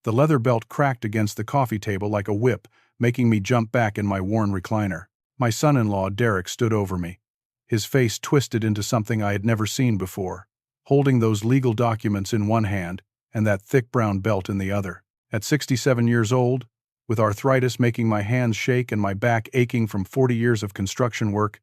The leather belt cracked against the coffee table like a whip, making me jump back in my worn recliner. My son-in-law, Derek, stood over me, his face twisted into something I had never seen before, holding those legal documents in one hand and that thick brown belt in the other. At 67 years old, with arthritis making my hands shake and my back aching from 40 years of construction work,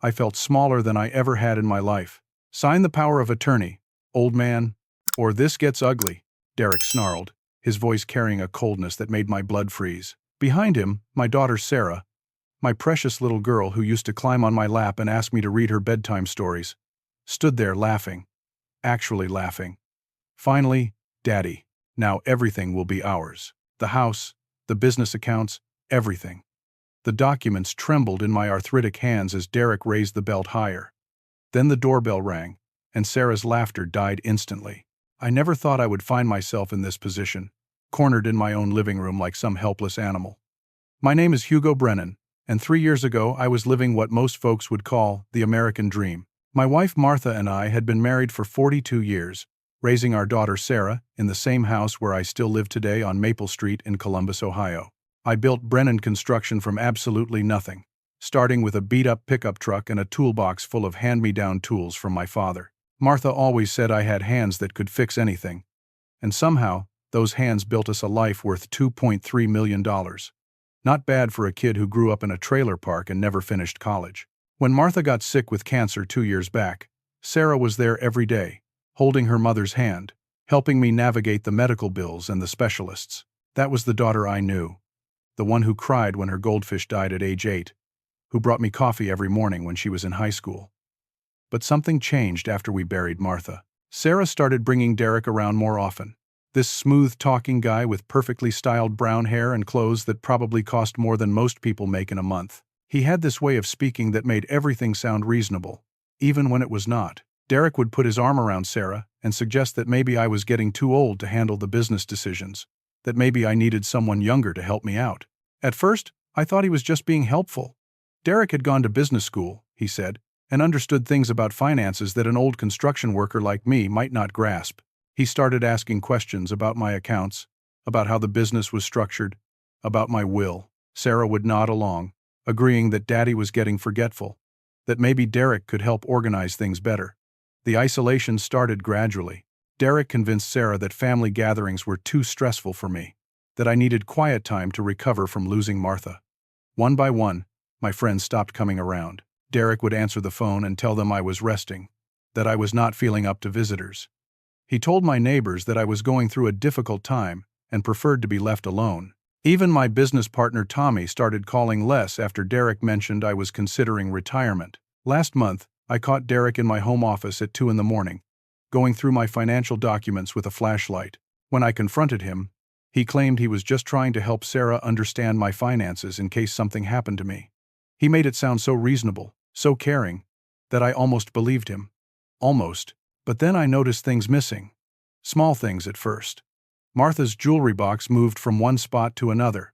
I felt smaller than I ever had in my life. "Sign the power of attorney, old man, or this gets ugly," Derek snarled, his voice carrying a coldness that made my blood freeze. Behind him, my daughter Sarah, my precious little girl who used to climb on my lap and ask me to read her bedtime stories, stood there laughing, actually laughing. "Finally, Daddy, now everything will be ours. The house, the business accounts, everything." The documents trembled in my arthritic hands as Derek raised the belt higher. Then the doorbell rang, and Sarah's laughter died instantly. I never thought I would find myself in this position, cornered in my own living room like some helpless animal. My name is Hugo Brennan, and 3 years ago I was living what most folks would call the American dream. My wife Martha and I had been married for 42 years, raising our daughter Sarah in the same house where I still live today on Maple Street in Columbus, Ohio. I built Brennan Construction from absolutely nothing, starting with a beat-up pickup truck and a toolbox full of hand-me-down tools from my father. Martha always said I had hands that could fix anything, and somehow, those hands built us a life worth $2.3 million. Not bad for a kid who grew up in a trailer park and never finished college. When Martha got sick with cancer 2 years back, Sarah was there every day, holding her mother's hand, helping me navigate the medical bills and the specialists. That was the daughter I knew, the one who cried when her goldfish died at age 8, who brought me coffee every morning when she was in high school. But something changed after we buried Martha. Sarah started bringing Derek around more often. This smooth-talking guy with perfectly styled brown hair and clothes that probably cost more than most people make in a month. He had this way of speaking that made everything sound reasonable, even when it was not. Derek would put his arm around Sarah and suggest that maybe I was getting too old to handle the business decisions, that maybe I needed someone younger to help me out. At first, I thought he was just being helpful. Derek had gone to business school, he said, and understood things about finances that an old construction worker like me might not grasp. He started asking questions about my accounts, about how the business was structured, about my will. Sarah would nod along, agreeing that Daddy was getting forgetful, that maybe Derek could help organize things better. The isolation started gradually. Derek convinced Sarah that family gatherings were too stressful for me, that I needed quiet time to recover from losing Martha. One by one, my friends stopped coming around. Derek would answer the phone and tell them I was resting, that I was not feeling up to visitors. He told my neighbors that I was going through a difficult time and preferred to be left alone. Even my business partner Tommy started calling less after Derek mentioned I was considering retirement. Last month, I caught Derek in my home office at 2 a.m, going through my financial documents with a flashlight. When I confronted him, he claimed he was just trying to help Sarah understand my finances in case something happened to me. He made it sound so reasonable, so caring, that I almost believed him. Almost. But then I noticed things missing. Small things at first. Martha's jewelry box moved from one spot to another.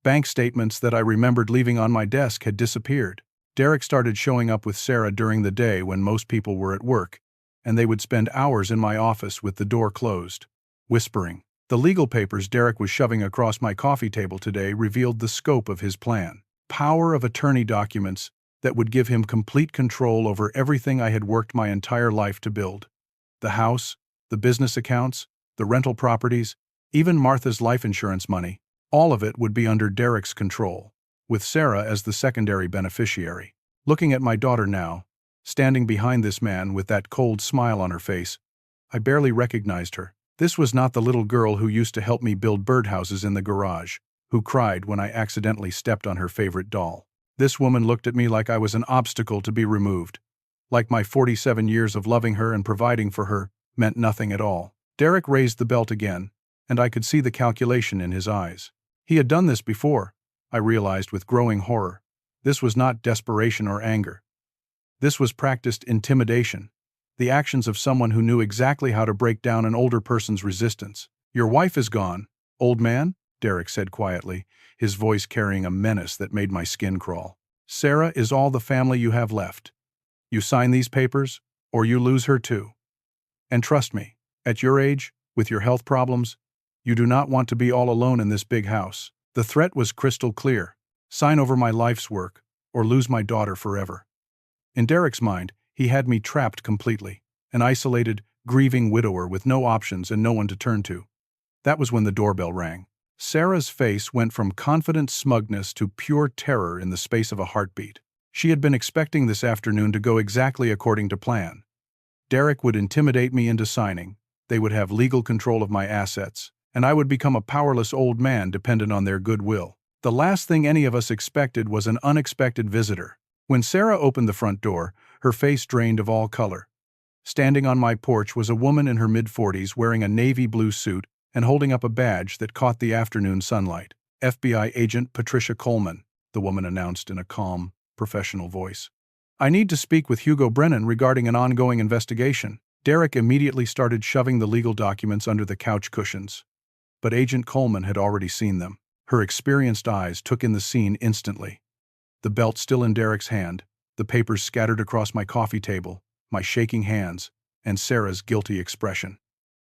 Bank statements that I remembered leaving on my desk had disappeared. Derek started showing up with Sarah during the day when most people were at work, and they would spend hours in my office with the door closed, whispering. The legal papers Derek was shoving across my coffee table today revealed the scope of his plan. Power of attorney documents that would give him complete control over everything I had worked my entire life to build. The house, the business accounts, the rental properties, even Martha's life insurance money, all of it would be under Derek's control, with Sarah as the secondary beneficiary. Looking at my daughter now, standing behind this man with that cold smile on her face, I barely recognized her. This was not the little girl who used to help me build birdhouses in the garage, who cried when I accidentally stepped on her favorite doll. This woman looked at me like I was an obstacle to be removed, like my 47 years of loving her and providing for her meant nothing at all. Derek raised the belt again, and I could see the calculation in his eyes. He had done this before, I realized with growing horror. This was not desperation or anger. This was practiced intimidation, the actions of someone who knew exactly how to break down an older person's resistance. "Your wife is gone, old man," Derek said quietly, his voice carrying a menace that made my skin crawl. "Sarah is all the family you have left. You sign these papers, or you lose her too. And trust me, at your age, with your health problems, You do not want to be all alone in this big house. The threat was crystal clear. Sign over my life's work, or lose my daughter forever. In Derek's mind, he had me trapped completely, an isolated, grieving widower with no options and no one to turn to. That was when the doorbell rang. Sarah's face went from confident smugness to pure terror in the space of a heartbeat. She had been expecting this afternoon to go exactly according to plan. Derek would intimidate me into signing, they would have legal control of my assets, and I would become a powerless old man dependent on their goodwill. The last thing any of us expected was an unexpected visitor. When Sarah opened the front door, her face drained of all color. Standing on my porch was a woman in her mid-40s wearing a navy blue suit and holding up a badge that caught the afternoon sunlight. FBI Agent Patricia Coleman, the woman announced in a calm, professional voice. I need to speak with Hugo Brennan regarding an ongoing investigation. Derek immediately started shoving the legal documents under the couch cushions. But Agent Coleman had already seen them. Her experienced eyes took in the scene instantly. The belt still in Derek's hand, the papers scattered across my coffee table, my shaking hands, and Sarah's guilty expression.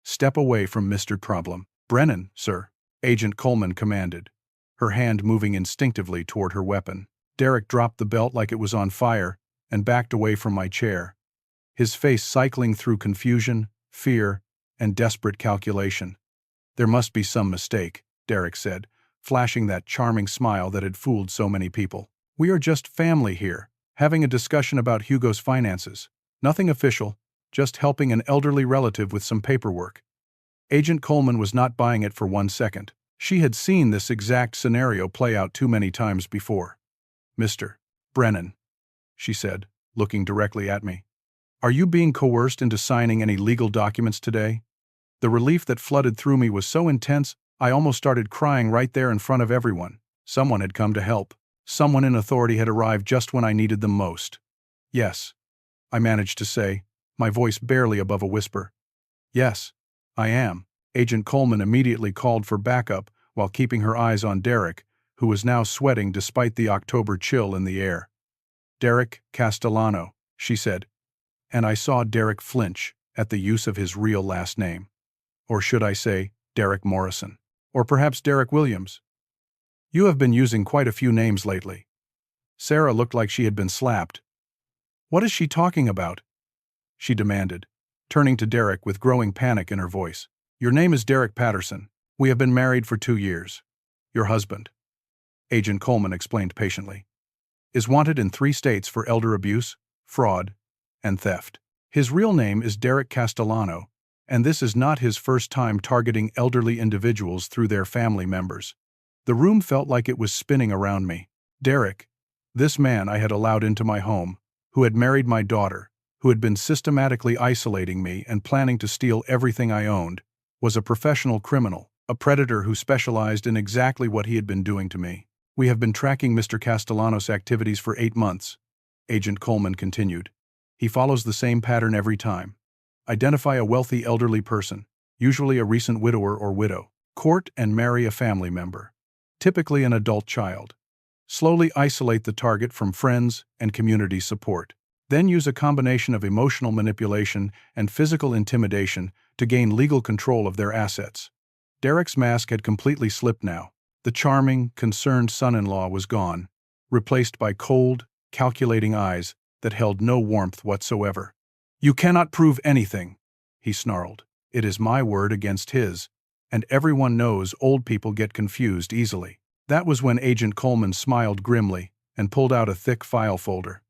Step away from Mr. Problem. Brennan, sir, Agent Coleman commanded, her hand moving instinctively toward her weapon. Derek dropped the belt like it was on fire and backed away from my chair, his face cycling through confusion, fear, and desperate calculation. There must be some mistake, Derek said, flashing that charming smile that had fooled so many people. We are just family here, having a discussion about Hugo's finances. Nothing official, just helping an elderly relative with some paperwork. Agent Coleman was not buying it for 1 second. She had seen this exact scenario play out too many times before. Mr. Brennan, she said, looking directly at me. Are you being coerced into signing any legal documents today? The relief that flooded through me was so intense, I almost started crying right there in front of everyone. Someone had come to help. Someone in authority had arrived just when I needed them most. Yes, I managed to say, my voice barely above a whisper. Yes, I am. Agent Coleman immediately called for backup while keeping her eyes on Derek, who was now sweating despite the October chill in the air. Derek Castellano, she said, and I saw Derek flinch at the use of his real last name. Or should I say, Derek Morrison? Or perhaps Derek Williams? You have been using quite a few names lately. Sarah looked like she had been slapped. What is she talking about? She demanded, turning to Derek with growing panic in her voice. Your name is Derek Patterson. We have been married for 2 years. Your husband, Agent Coleman explained patiently, is wanted in 3 states for elder abuse, fraud, and theft. His real name is Derek Castellano, and this is not his first time targeting elderly individuals through their family members. The room felt like it was spinning around me. Derek, this man I had allowed into my home, who had married my daughter, who had been systematically isolating me and planning to steal everything I owned, was a professional criminal, a predator who specialized in exactly what he had been doing to me. We have been tracking Mr. Castellanos' activities for 8 months, Agent Coleman continued. He follows the same pattern every time. Identify a wealthy elderly person, usually a recent widower or widow. Court and marry a family member, typically an adult child. Slowly isolate the target from friends and community support. Then use a combination of emotional manipulation and physical intimidation to gain legal control of their assets. Derek's mask had completely slipped now. The charming, concerned son-in-law was gone, replaced by cold, calculating eyes that held no warmth whatsoever. You cannot prove anything, he snarled. It is my word against his, and everyone knows old people get confused easily. That was when Agent Coleman smiled grimly and pulled out a thick file folder.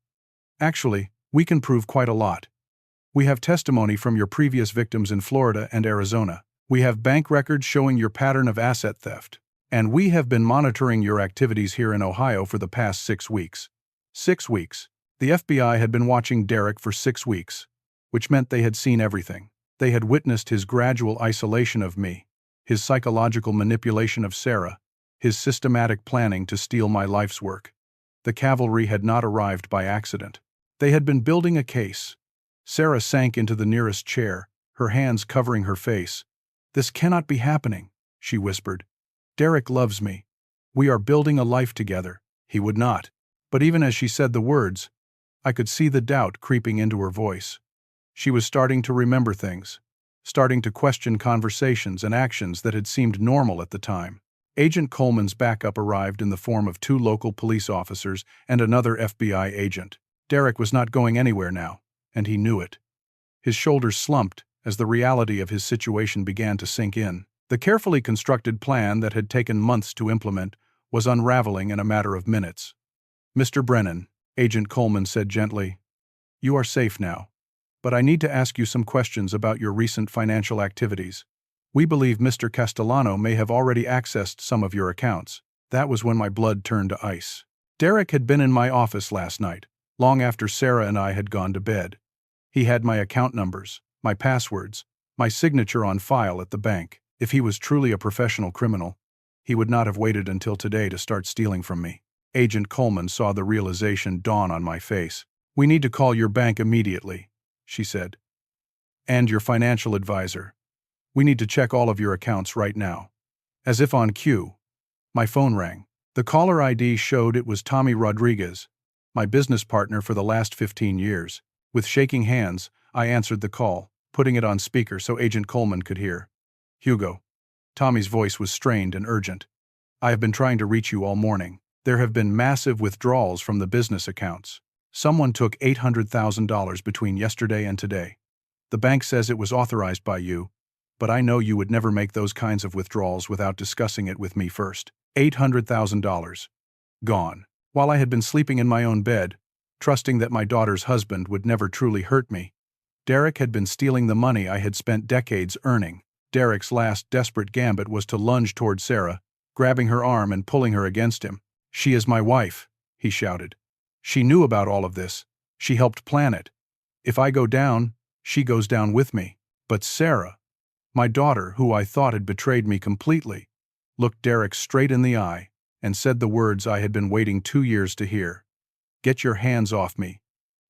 Actually, we can prove quite a lot. We have testimony from your previous victims in Florida and Arizona. We have bank records showing your pattern of asset theft. And we have been monitoring your activities here in Ohio for the past 6 weeks. 6 weeks. The FBI had been watching Derek for 6 weeks, which meant they had seen everything. They had witnessed his gradual isolation of me, his psychological manipulation of Sarah, his systematic planning to steal my life's work. The cavalry had not arrived by accident. They had been building a case. Sarah sank into the nearest chair, her hands covering her face. This cannot be happening, she whispered. Derek loves me. We are building a life together. He would not. But even as she said the words, I could see the doubt creeping into her voice. She was starting to remember things. starting to question conversations and actions that had seemed normal at the time. Agent Coleman's backup arrived in the form of 2 local police officers and another FBI agent. Derek was not going anywhere now, and he knew it. His shoulders slumped as the reality of his situation began to sink in. The carefully constructed plan that had taken months to implement was unraveling in a matter of minutes. "Mr. Brennan," Agent Coleman said gently, "you are safe now. But I need to ask you some questions about your recent financial activities. We believe Mr. Castellano may have already accessed some of your accounts." That was when my blood turned to ice. Derek had been in my office last night, long after Sarah and I had gone to bed. He had my account numbers, my passwords, my signature on file at the bank. If he was truly a professional criminal, he would not have waited until today to start stealing from me. Agent Coleman saw the realization dawn on my face. "We need to call your bank immediately," she said. "And your financial advisor. We need to check all of your accounts right now." As if on cue, my phone rang. The caller ID showed it was Tommy Rodriguez, my business partner for the last 15 years. With shaking hands, I answered the call, putting it on speaker so Agent Coleman could hear. "Hugo." Tommy's voice was strained and urgent. "I have been trying to reach you all morning. There have been massive withdrawals from the business accounts. Someone took $800,000 between yesterday and today. The bank says it was authorized by you, but I know you would never make those kinds of withdrawals without discussing it with me first. $800,000. Gone. While I had been sleeping in my own bed, trusting that my daughter's husband would never truly hurt me, Derek had been stealing the money I had spent decades earning. Derek's last desperate gambit was to lunge toward Sarah, grabbing her arm and pulling her against him. "She is my wife," he shouted. "She knew about all of this. She helped plan it. If I go down, she goes down with me." But Sarah, my daughter, who I thought had betrayed me completely, looked Derek straight in the eye and said the words I had been waiting 2 years to hear. "Get your hands off me,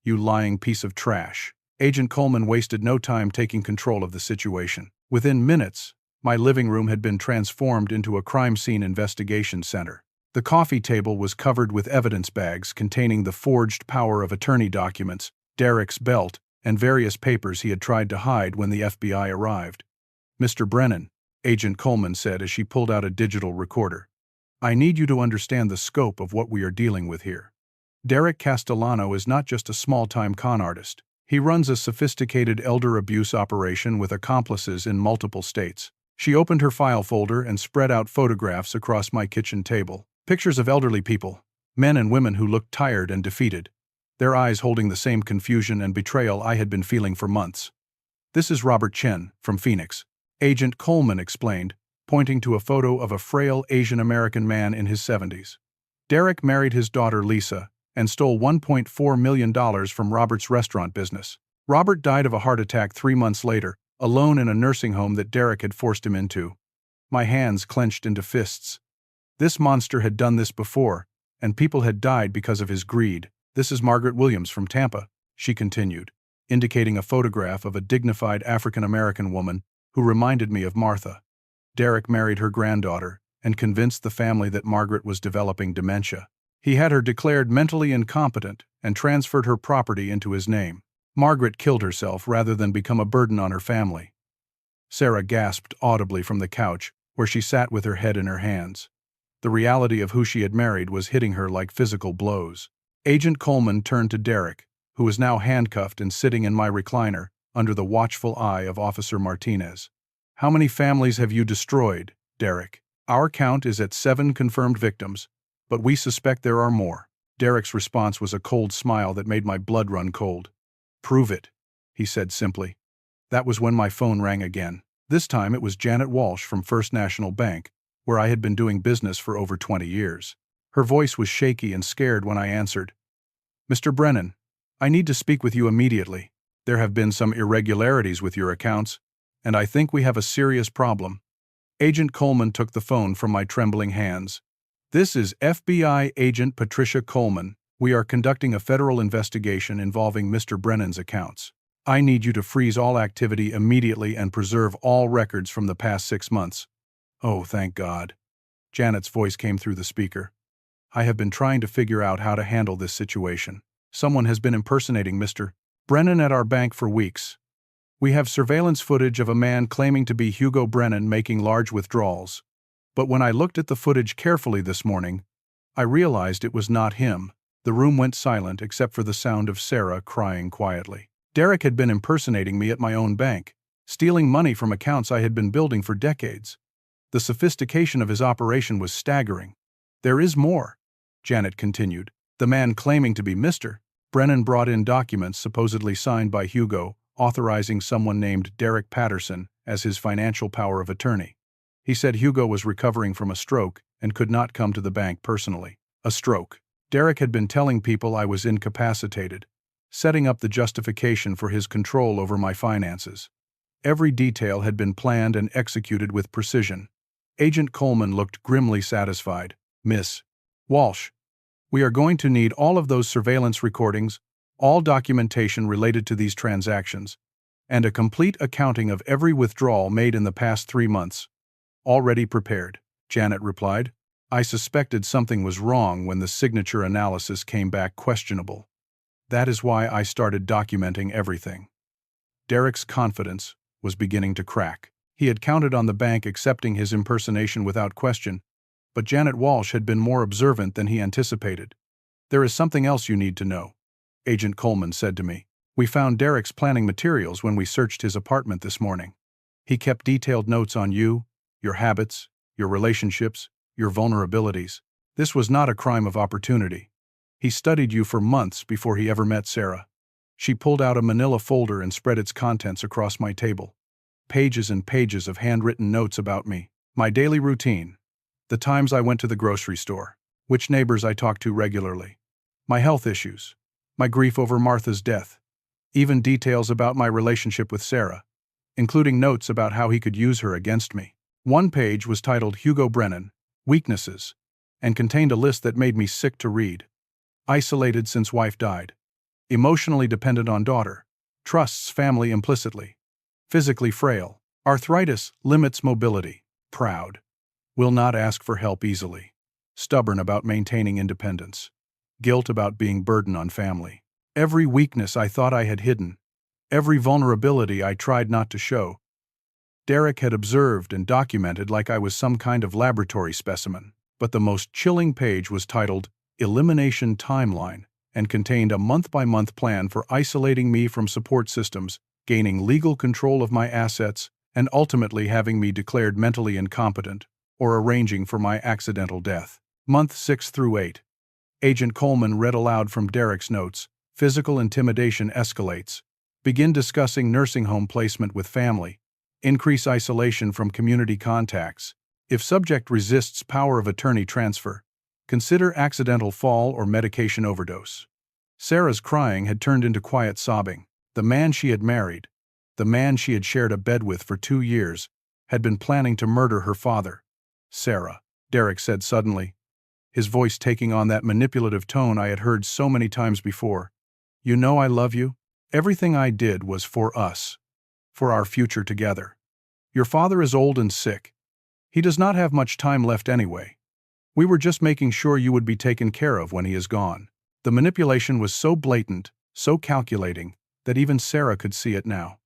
you lying piece of trash." Agent Coleman wasted no time taking control of the situation. Within minutes, my living room had been transformed into a crime scene investigation center. The coffee table was covered with evidence bags containing the forged power of attorney documents, Derek's belt, and various papers he had tried to hide when the FBI arrived. "Mr. Brennan," Agent Coleman said as she pulled out a digital recorder, "I need you to understand the scope of what we are dealing with here. Derek Castellano is not just a small-time con artist. He runs a sophisticated elder abuse operation with accomplices in multiple states." She opened her file folder and spread out photographs across my kitchen table. Pictures of elderly people, men and women who looked tired and defeated, their eyes holding the same confusion and betrayal I had been feeling for months. "This is Robert Chen, from Phoenix," Agent Coleman explained, pointing to a photo of a frail Asian-American man in his 70s. Derek married his daughter Lisa and stole $1.4 million from Robert's restaurant business. Robert died of a heart attack 3 months later, alone in a nursing home that Derek had forced him into. My hands clenched into fists. This monster had done this before, and people had died because of his greed. "This is Margaret Williams from Tampa," she continued, indicating a photograph of a dignified African-American woman who reminded me of Martha. Derek married her granddaughter and convinced the family that Margaret was developing dementia. He had her declared mentally incompetent and transferred her property into his name. Margaret killed herself rather than become a burden on her family. Sarah gasped audibly from the couch, where she sat with her head in her hands. The reality of who she had married was hitting her like physical blows. Agent Coleman turned to Derek, who was now handcuffed and sitting in my recliner, under the watchful eye of Officer Martinez. "How many families have you destroyed, Derek?" "Our count is at 7 confirmed victims, but we suspect there are more." Derek's response was a cold smile that made my blood run cold. "Prove it," he said simply. That was when my phone rang again. This time it was Janet Walsh from First National Bank, where I had been doing business for over 20 years. Her voice was shaky and scared when I answered. "Mr. Brennan, I need to speak with you immediately. There have been some irregularities with your accounts, and I think we have a serious problem." Agent Coleman took the phone from my trembling hands. "This is FBI Agent Patricia Coleman. We are conducting a federal investigation involving Mr. Brennan's accounts. I need you to freeze all activity immediately and preserve all records from the past 6 months." "Oh, thank God." Janet's voice came through the speaker. "I have been trying to figure out how to handle this situation. Someone has been impersonating Mr. Brennan at our bank for weeks. We have surveillance footage of a man claiming to be Hugo Brennan making large withdrawals. But when I looked at the footage carefully this morning, I realized it was not him. The room went silent except for the sound of Sarah crying quietly. Derek had been impersonating me at my own bank, stealing money from accounts I had been building for decades. The sophistication of his operation was staggering. There is more, Janet continued. The man claiming to be Mr. Brennan brought in documents supposedly signed by Hugo, authorizing someone named Derek Patterson as his financial power of attorney. He said Hugo was recovering from a stroke and could not come to the bank personally. A stroke. Derek had been telling people I was incapacitated, setting up the justification for his control over my finances. Every detail had been planned and executed with precision. Agent Coleman looked grimly satisfied. Miss Walsh, we are going to need all of those surveillance recordings, all documentation related to these transactions, and a complete accounting of every withdrawal made in the past 3 months. Already prepared, Janet replied. I suspected something was wrong when the signature analysis came back questionable. That is why I started documenting everything. Derek's confidence was beginning to crack. He had counted on the bank accepting his impersonation without question, but Janet Walsh had been more observant than he anticipated. There is something else you need to know, Agent Coleman said to me. We found Derek's planning materials when we searched his apartment this morning. He kept detailed notes on you, your habits, your relationships, your vulnerabilities. This was not a crime of opportunity. He studied you for months before he ever met Sarah. She pulled out a manila folder and spread its contents across my table. Pages and pages of handwritten notes about me, my daily routine, the times I went to the grocery store, which neighbors I talked to regularly, my health issues, my grief over Martha's death, even details about my relationship with Sarah, including notes about how he could use her against me. One page was titled Hugo Brennan, Weaknesses, and contained a list that made me sick to read. Isolated since wife died. Emotionally dependent on daughter. Trusts family implicitly. Physically frail. Arthritis limits mobility. Proud. Will not ask for help easily. Stubborn about maintaining independence. Guilt about being burden on family. Every weakness I thought I had hidden. Every vulnerability I tried not to show. Derek had observed and documented like I was some kind of laboratory specimen, but the most chilling page was titled Elimination Timeline and contained a month-by-month plan for isolating me from support systems, gaining legal control of my assets, and ultimately having me declared mentally incompetent or arranging for my accidental death. Month 6 through 8. Agent Coleman read aloud from Derek's notes. Physical intimidation escalates. Begin discussing nursing home placement with family. Increase isolation from community contacts. If subject resists power of attorney transfer, consider accidental fall or medication overdose. Sarah's crying had turned into quiet sobbing. The man she had married, the man she had shared a bed with for 2 years, had been planning to murder her father. Sarah, Derek said suddenly, his voice taking on that manipulative tone I had heard so many times before. You know I love you. Everything I did was for us. For our future together. Your father is old and sick. He does not have much time left anyway. We were just making sure you would be taken care of when he is gone. The manipulation was so blatant, so calculating, that even Sarah could see it now.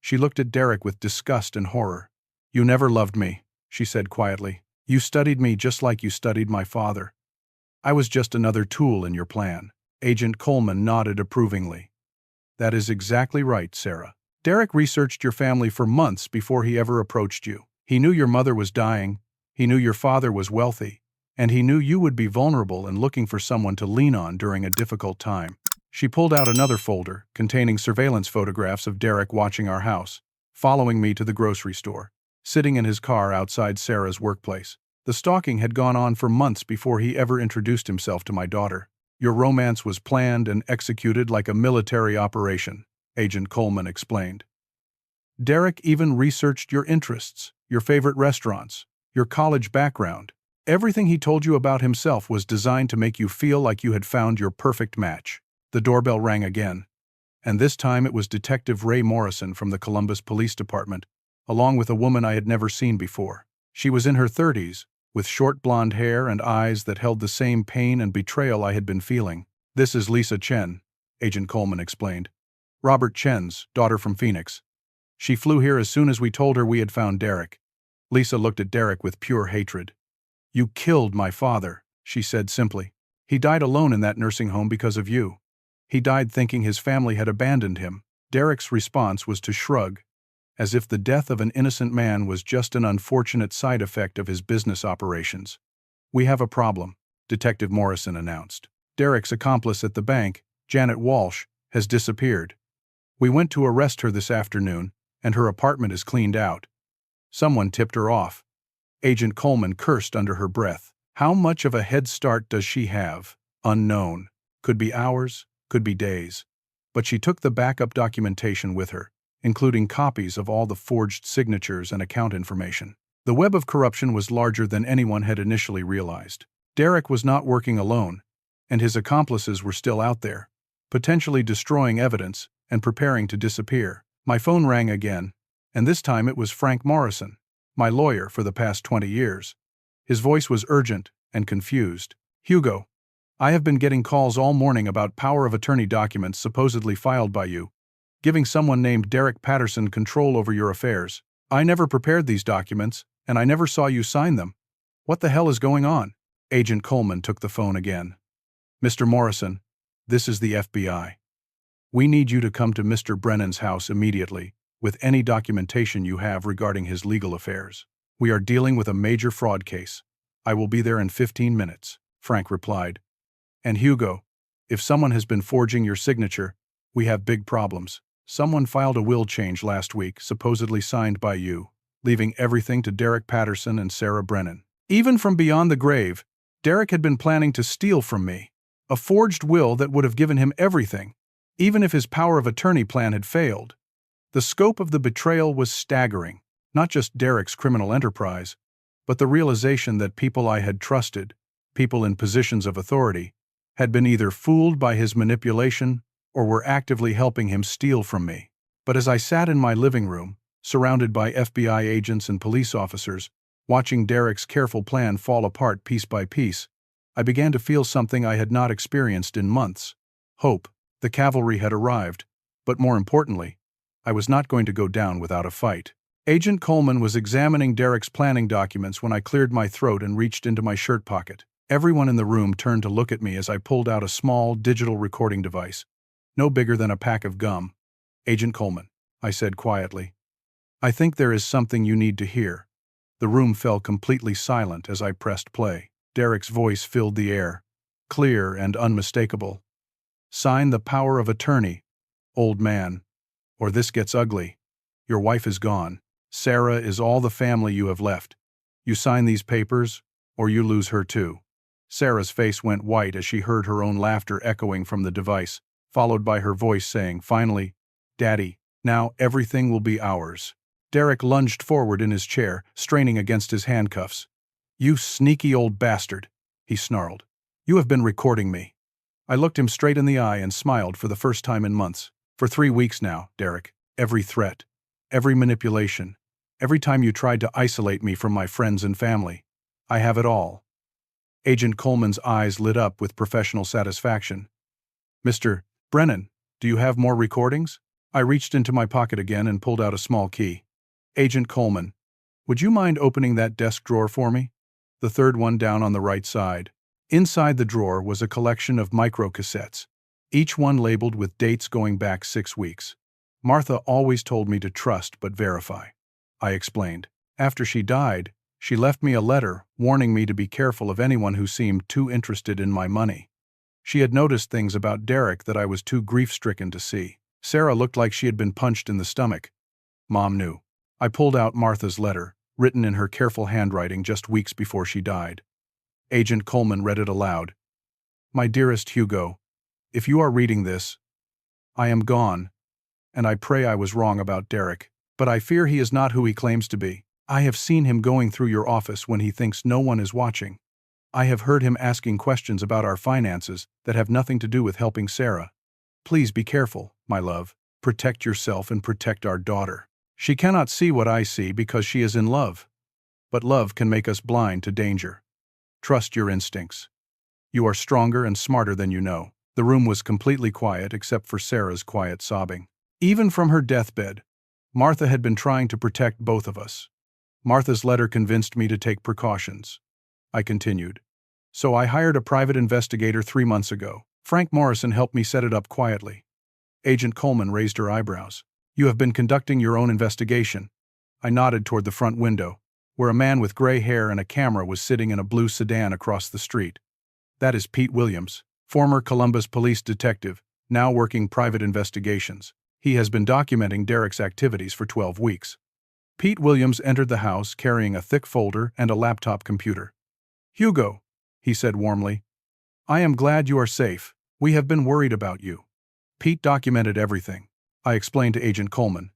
She looked at Derek with disgust and horror. You never loved me, she said quietly. You studied me just like you studied my father. I was just another tool in your plan. Agent Coleman nodded approvingly. That is exactly right, Sarah. Derek researched your family for months before he ever approached you. He knew your mother was dying, he knew your father was wealthy, and he knew you would be vulnerable and looking for someone to lean on during a difficult time. She pulled out another folder containing surveillance photographs of Derek watching our house, following me to the grocery store, sitting in his car outside Sarah's workplace. The stalking had gone on for months before he ever introduced himself to my daughter. Your romance was planned and executed like a military operation, Agent Coleman explained. Derek even researched your interests, your favorite restaurants, your college background. Everything he told you about himself was designed to make you feel like you had found your perfect match. The doorbell rang again, and this time it was Detective Ray Morrison from the Columbus Police Department, along with a woman I had never seen before. She was in her 30s, with short blonde hair and eyes that held the same pain and betrayal I had been feeling. This is Lisa Chen, Agent Coleman explained. Robert Chen's daughter from Phoenix. She flew here as soon as we told her we had found Derek. Lisa looked at Derek with pure hatred. You killed my father, she said simply. He died alone in that nursing home because of you. He died thinking his family had abandoned him. Derek's response was to shrug, as if the death of an innocent man was just an unfortunate side effect of his business operations. We have a problem, Detective Morrison announced. Derek's accomplice at the bank, Janet Walsh, has disappeared. We went to arrest her this afternoon, and her apartment is cleaned out. Someone tipped her off. Agent Coleman cursed under her breath. How much of a head start does she have? Unknown. Could be hours, could be days. But she took the backup documentation with her, including copies of all the forged signatures and account information. The web of corruption was larger than anyone had initially realized. Derek was not working alone, and his accomplices were still out there, potentially destroying evidence and preparing to disappear. My phone rang again, and this time it was Frank Morrison, my lawyer for the past 20 years. His voice was urgent and confused. Hugo, I have been getting calls all morning about power of attorney documents supposedly filed by you, giving someone named Derek Patterson control over your affairs. I never prepared these documents, and I never saw you sign them. What the hell is going on? Agent Coleman took the phone again. Mr. Morrison, this is the FBI. We need you to come to Mr. Brennan's house immediately, with any documentation you have regarding his legal affairs. We are dealing with a major fraud case. I will be there in 15 minutes, Frank replied. And Hugo, if someone has been forging your signature, we have big problems. Someone filed a will change last week, supposedly signed by you, leaving everything to Derek Patterson and Sarah Brennan. Even from beyond the grave, Derek had been planning to steal from me. A forged will that would have given him everything, even if his power of attorney plan had failed. The scope of the betrayal was staggering, not just Derek's criminal enterprise, but the realization that people I had trusted, people in positions of authority, had been either fooled by his manipulation or were actively helping him steal from me. But as I sat in my living room, surrounded by FBI agents and police officers, watching Derek's careful plan fall apart piece by piece, I began to feel something I had not experienced in months. Hope. The cavalry had arrived, but more importantly, I was not going to go down without a fight. Agent Coleman was examining Derek's planning documents when I cleared my throat and reached into my shirt pocket. Everyone in the room turned to look at me as I pulled out a small digital recording device, no bigger than a pack of gum. Agent Coleman, I said quietly. I think there is something you need to hear. The room fell completely silent as I pressed play. Derek's voice filled the air, clear and unmistakable. Sign the power of attorney, old man, or this gets ugly. Your wife is gone. Sarah is all the family you have left. You sign these papers, or you lose her too. Sarah's face went white as she heard her own laughter echoing from the device, followed by her voice saying, finally, Daddy, now everything will be ours. Derek lunged forward in his chair, straining against his handcuffs. You sneaky old bastard, he snarled. You have been recording me. I looked him straight in the eye and smiled for the first time in months. For 3 weeks now, Derek, every threat, every manipulation, every time you tried to isolate me from my friends and family, I have it all. Agent Coleman's eyes lit up with professional satisfaction. Mr. Brennan, do you have more recordings? I reached into my pocket again and pulled out a small key. Agent Coleman, would you mind opening that desk drawer for me? The third one down on the right side. Inside the drawer was a collection of microcassettes, each one labeled with dates going back 6 weeks. Martha always told me to trust but verify, I explained. After she died, she left me a letter warning me to be careful of anyone who seemed too interested in my money. She had noticed things about Derek that I was too grief-stricken to see. Sarah looked like she had been punched in the stomach. Mom knew. I pulled out Martha's letter, written in her careful handwriting just weeks before she died. Agent Coleman read it aloud. My dearest Hugo, if you are reading this, I am gone, and I pray I was wrong about Derek, but I fear he is not who he claims to be. I have seen him going through your office when he thinks no one is watching. I have heard him asking questions about our finances that have nothing to do with helping Sarah. Please be careful, my love. Protect yourself and protect our daughter. She cannot see what I see because she is in love. But love can make us blind to danger. Trust your instincts. You are stronger and smarter than you know. The room was completely quiet except for Sarah's quiet sobbing. Even from her deathbed, Martha had been trying to protect both of us. Martha's letter convinced me to take precautions. I continued. So I hired a private investigator 3 months ago. Frank Morrison helped me set it up quietly. Agent Coleman raised her eyebrows. You have been conducting your own investigation. I nodded toward the front window, where a man with gray hair and a camera was sitting in a blue sedan across the street. That is Pete Williams, former Columbus police detective, now working private investigations. He has been documenting Derek's activities for 12 weeks. Pete Williams entered the house carrying a thick folder and a laptop computer. Hugo, he said warmly, I am glad you are safe. We have been worried about you. Pete documented everything. I explained to Agent Coleman.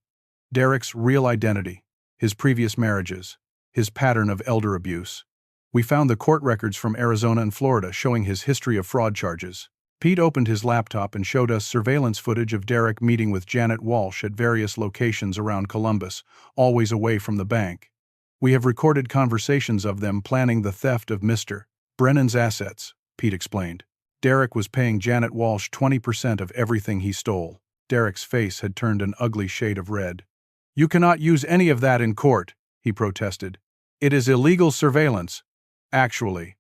Derek's real identity, his previous marriages, his pattern of elder abuse. We found the court records from Arizona and Florida showing his history of fraud charges. Pete opened his laptop and showed us surveillance footage of Derek meeting with Janet Walsh at various locations around Columbus, always away from the bank. We have recorded conversations of them planning the theft of Mr. Brennan's assets, Pete explained. Derek was paying Janet Walsh 20% of everything he stole. Derek's face had turned an ugly shade of red. You cannot use any of that in court, he protested. It is illegal surveillance. Actually,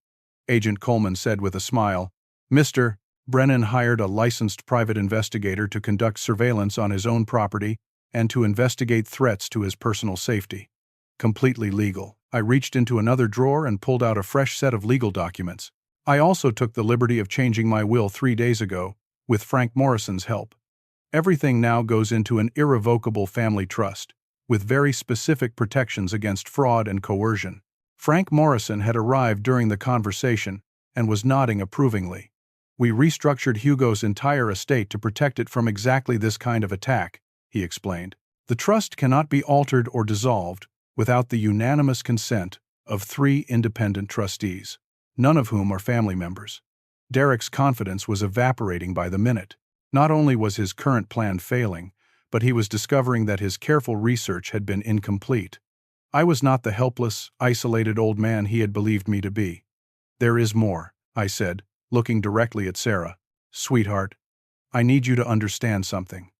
Agent Coleman said with a smile, Mr. Brennan hired a licensed private investigator to conduct surveillance on his own property and to investigate threats to his personal safety. Completely legal. I reached into another drawer and pulled out a fresh set of legal documents. I also took the liberty of changing my will 3 days ago, with Frank Morrison's help. Everything now goes into an irrevocable family trust, with very specific protections against fraud and coercion. Frank Morrison had arrived during the conversation and was nodding approvingly. We restructured Hugo's entire estate to protect it from exactly this kind of attack, he explained. The trust cannot be altered or dissolved without the unanimous consent of 3 independent trustees, none of whom are family members. Derek's confidence was evaporating by the minute. Not only was his current plan failing, but he was discovering that his careful research had been incomplete. I was not the helpless, isolated old man he had believed me to be. There is more, I said, looking directly at Sarah. Sweetheart, I need you to understand something.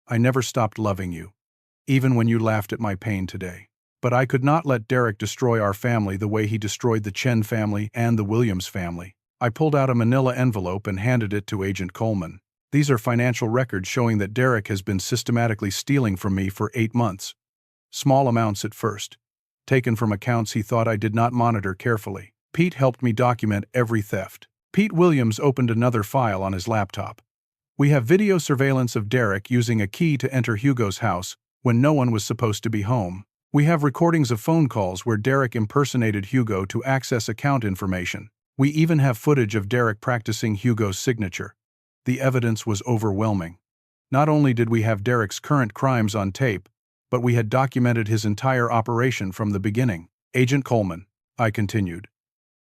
I never stopped loving you, even when you laughed at my pain today. But I could not let Derek destroy our family the way he destroyed the Chen family and the Williams family. I pulled out a manila envelope and handed it to Agent Coleman. These are financial records showing that Derek has been systematically stealing from me for 8 months. Small amounts at first, taken from accounts he thought I did not monitor carefully. Pete helped me document every theft. Pete Williams opened another file on his laptop. We have video surveillance of Derek using a key to enter Hugo's house when no one was supposed to be home. We have recordings of phone calls where Derek impersonated Hugo to access account information. We even have footage of Derek practicing Hugo's signature. The evidence was overwhelming. Not only did we have Derek's current crimes on tape, but we had documented his entire operation from the beginning. Agent Coleman, I continued,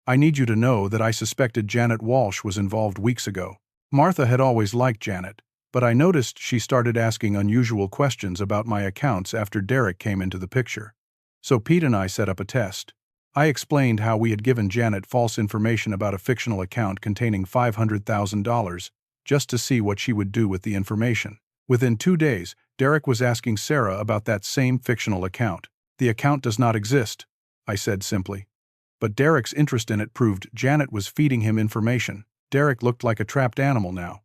I need you to know that I suspected Janet Walsh was involved weeks ago. Martha had always liked Janet, but I noticed she started asking unusual questions about my accounts after Derek came into the picture. So Pete and I set up a test. I explained how we had given Janet false information about a fictional account containing $500,000 just to see what she would do with the information. Within 2 days, Derek was asking Sarah about that same fictional account. The account does not exist, I said simply. But Derek's interest in it proved Janet was feeding him information. Derek looked like a trapped animal now,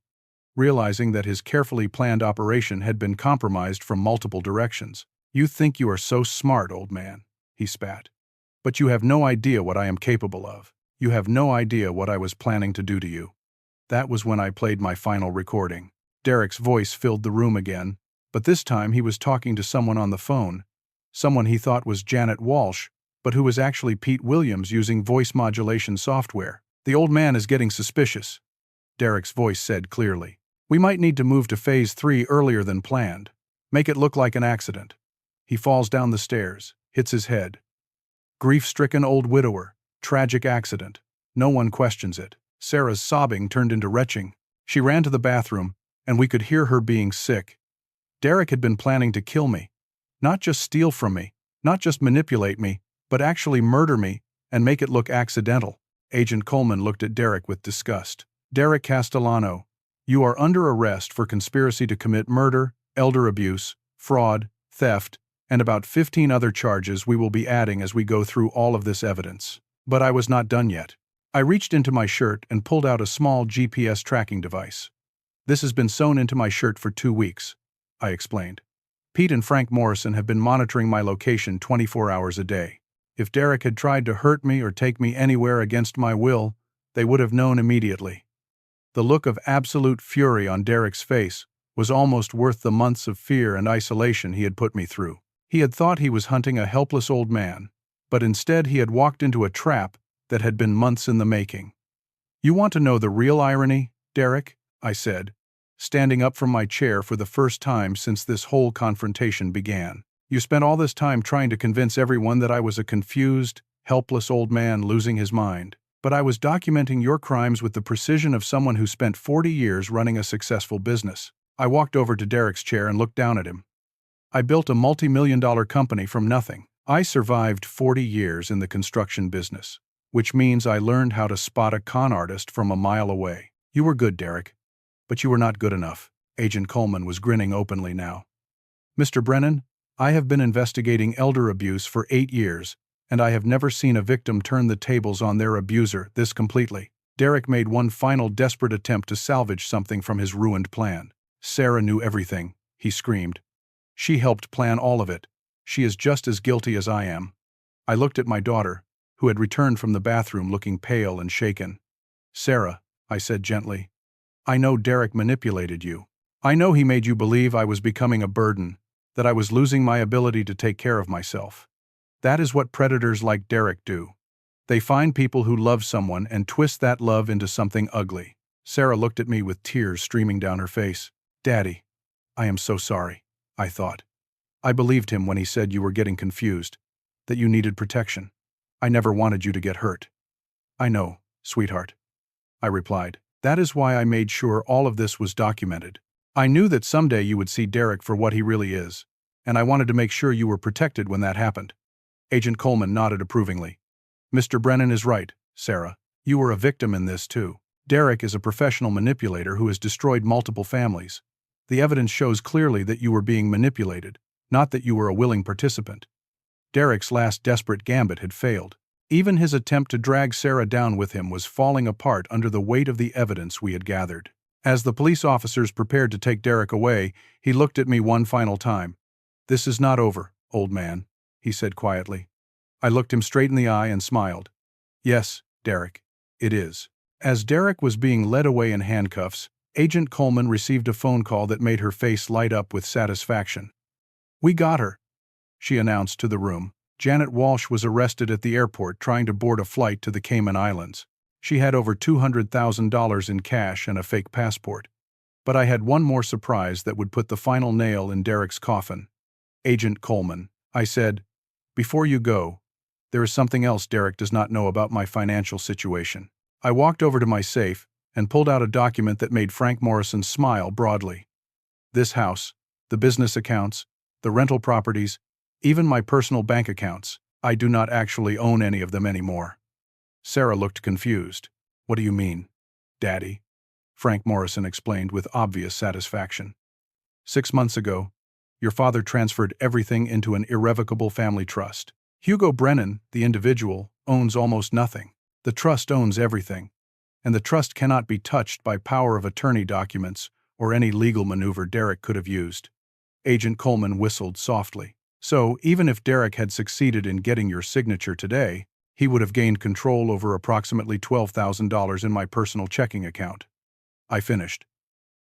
realizing that his carefully planned operation had been compromised from multiple directions. You think you are so smart, old man, he spat. But you have no idea what I am capable of. You have no idea what I was planning to do to you. That was when I played my final recording. Derek's voice filled the room again, but this time he was talking to someone on the phone, someone he thought was Janet Walsh, but who was actually Pete Williams using voice modulation software. The old man is getting suspicious, Derek's voice said clearly. We might need to move to phase 3 earlier than planned. Make it look like an accident. He falls down the stairs, hits his head. Grief-stricken old widower, tragic accident. No one questions it. Sarah's sobbing turned into retching. She ran to the bathroom, and we could hear her being sick. Derek had been planning to kill me. Not just steal from me, not just manipulate me, but actually murder me and make it look accidental. Agent Coleman looked at Derek with disgust. Derek Castellano, you are under arrest for conspiracy to commit murder, elder abuse, fraud, theft, and about 15 other charges we will be adding as we go through all of this evidence. But I was not done yet. I reached into my shirt and pulled out a small GPS tracking device. This has been sewn into my shirt for 2 weeks, I explained. Pete and Frank Morrison have been monitoring my location 24 hours a day. If Derek had tried to hurt me or take me anywhere against my will, they would have known immediately. The look of absolute fury on Derek's face was almost worth the months of fear and isolation he had put me through. He had thought he was hunting a helpless old man, but instead he had walked into a trap that had been months in the making. "You want to know the real irony, Derek?" I said, standing up from my chair for the first time since this whole confrontation began. "You spent all this time trying to convince everyone that I was a confused, helpless old man losing his mind. But I was documenting your crimes with the precision of someone who spent 40 years running a successful business." I walked over to Derek's chair and looked down at him. "I built a multi-million-dollar company from nothing. I survived 40 years in the construction business, which means I learned how to spot a con artist from a mile away. You were good, Derek, but you were not good enough." Agent Coleman was grinning openly now. "Mr. Brennan, I have been investigating elder abuse for 8 years, and I have never seen a victim turn the tables on their abuser this completely." Derek made one final desperate attempt to salvage something from his ruined plan. "Sarah knew everything," he screamed. "She helped plan all of it. She is just as guilty as I am." I looked at my daughter, who had returned from the bathroom looking pale and shaken. "Sarah," I said gently, "I know Derek manipulated you. I know he made you believe I was becoming a burden, that I was losing my ability to take care of myself. That is what predators like Derek do. They find people who love someone and twist that love into something ugly." Sarah looked at me with tears streaming down her face. "Daddy, I am so sorry," I thought. "I believed him when he said you were getting confused, that you needed protection. I never wanted you to get hurt." "I know, sweetheart," I replied. "That is why I made sure all of this was documented. I knew that someday you would see Derek for what he really is, and I wanted to make sure you were protected when that happened." Agent Coleman nodded approvingly. "Mr. Brennan is right, Sarah. You were a victim in this too. Derek is a professional manipulator who has destroyed multiple families. The evidence shows clearly that you were being manipulated, not that you were a willing participant." Derek's last desperate gambit had failed. Even his attempt to drag Sarah down with him was falling apart under the weight of the evidence we had gathered. As the police officers prepared to take Derek away, he looked at me one final time. "This is not over, old man," he said quietly. I looked him straight in the eye and smiled. "Yes, Derek, it is." As Derek was being led away in handcuffs, Agent Coleman received a phone call that made her face light up with satisfaction. "We got her," she announced to the room. Janet Walsh was arrested at the airport trying to board a flight to the Cayman Islands. She had over $200,000 in cash and a fake passport. But I had one more surprise that would put the final nail in Derek's coffin. "Agent Coleman," I said, "before you go, there is something else Derek does not know about my financial situation." I walked over to my safe and pulled out a document that made Frank Morrison smile broadly. "This house, the business accounts, the rental properties, even my personal bank accounts, I do not actually own any of them anymore." Sarah looked confused. "What do you mean, Daddy?" Frank Morrison explained with obvious satisfaction. 6 months ago, your father transferred everything into an irrevocable family trust. Hugo Brennan, the individual, owns almost nothing. The trust owns everything, and the trust cannot be touched by power of attorney documents or any legal maneuver Derek could have used. Agent Coleman whistled softly. "So, even if Derek had succeeded in getting your signature today, he would have gained control over approximately $12,000 in my personal checking account." I finished.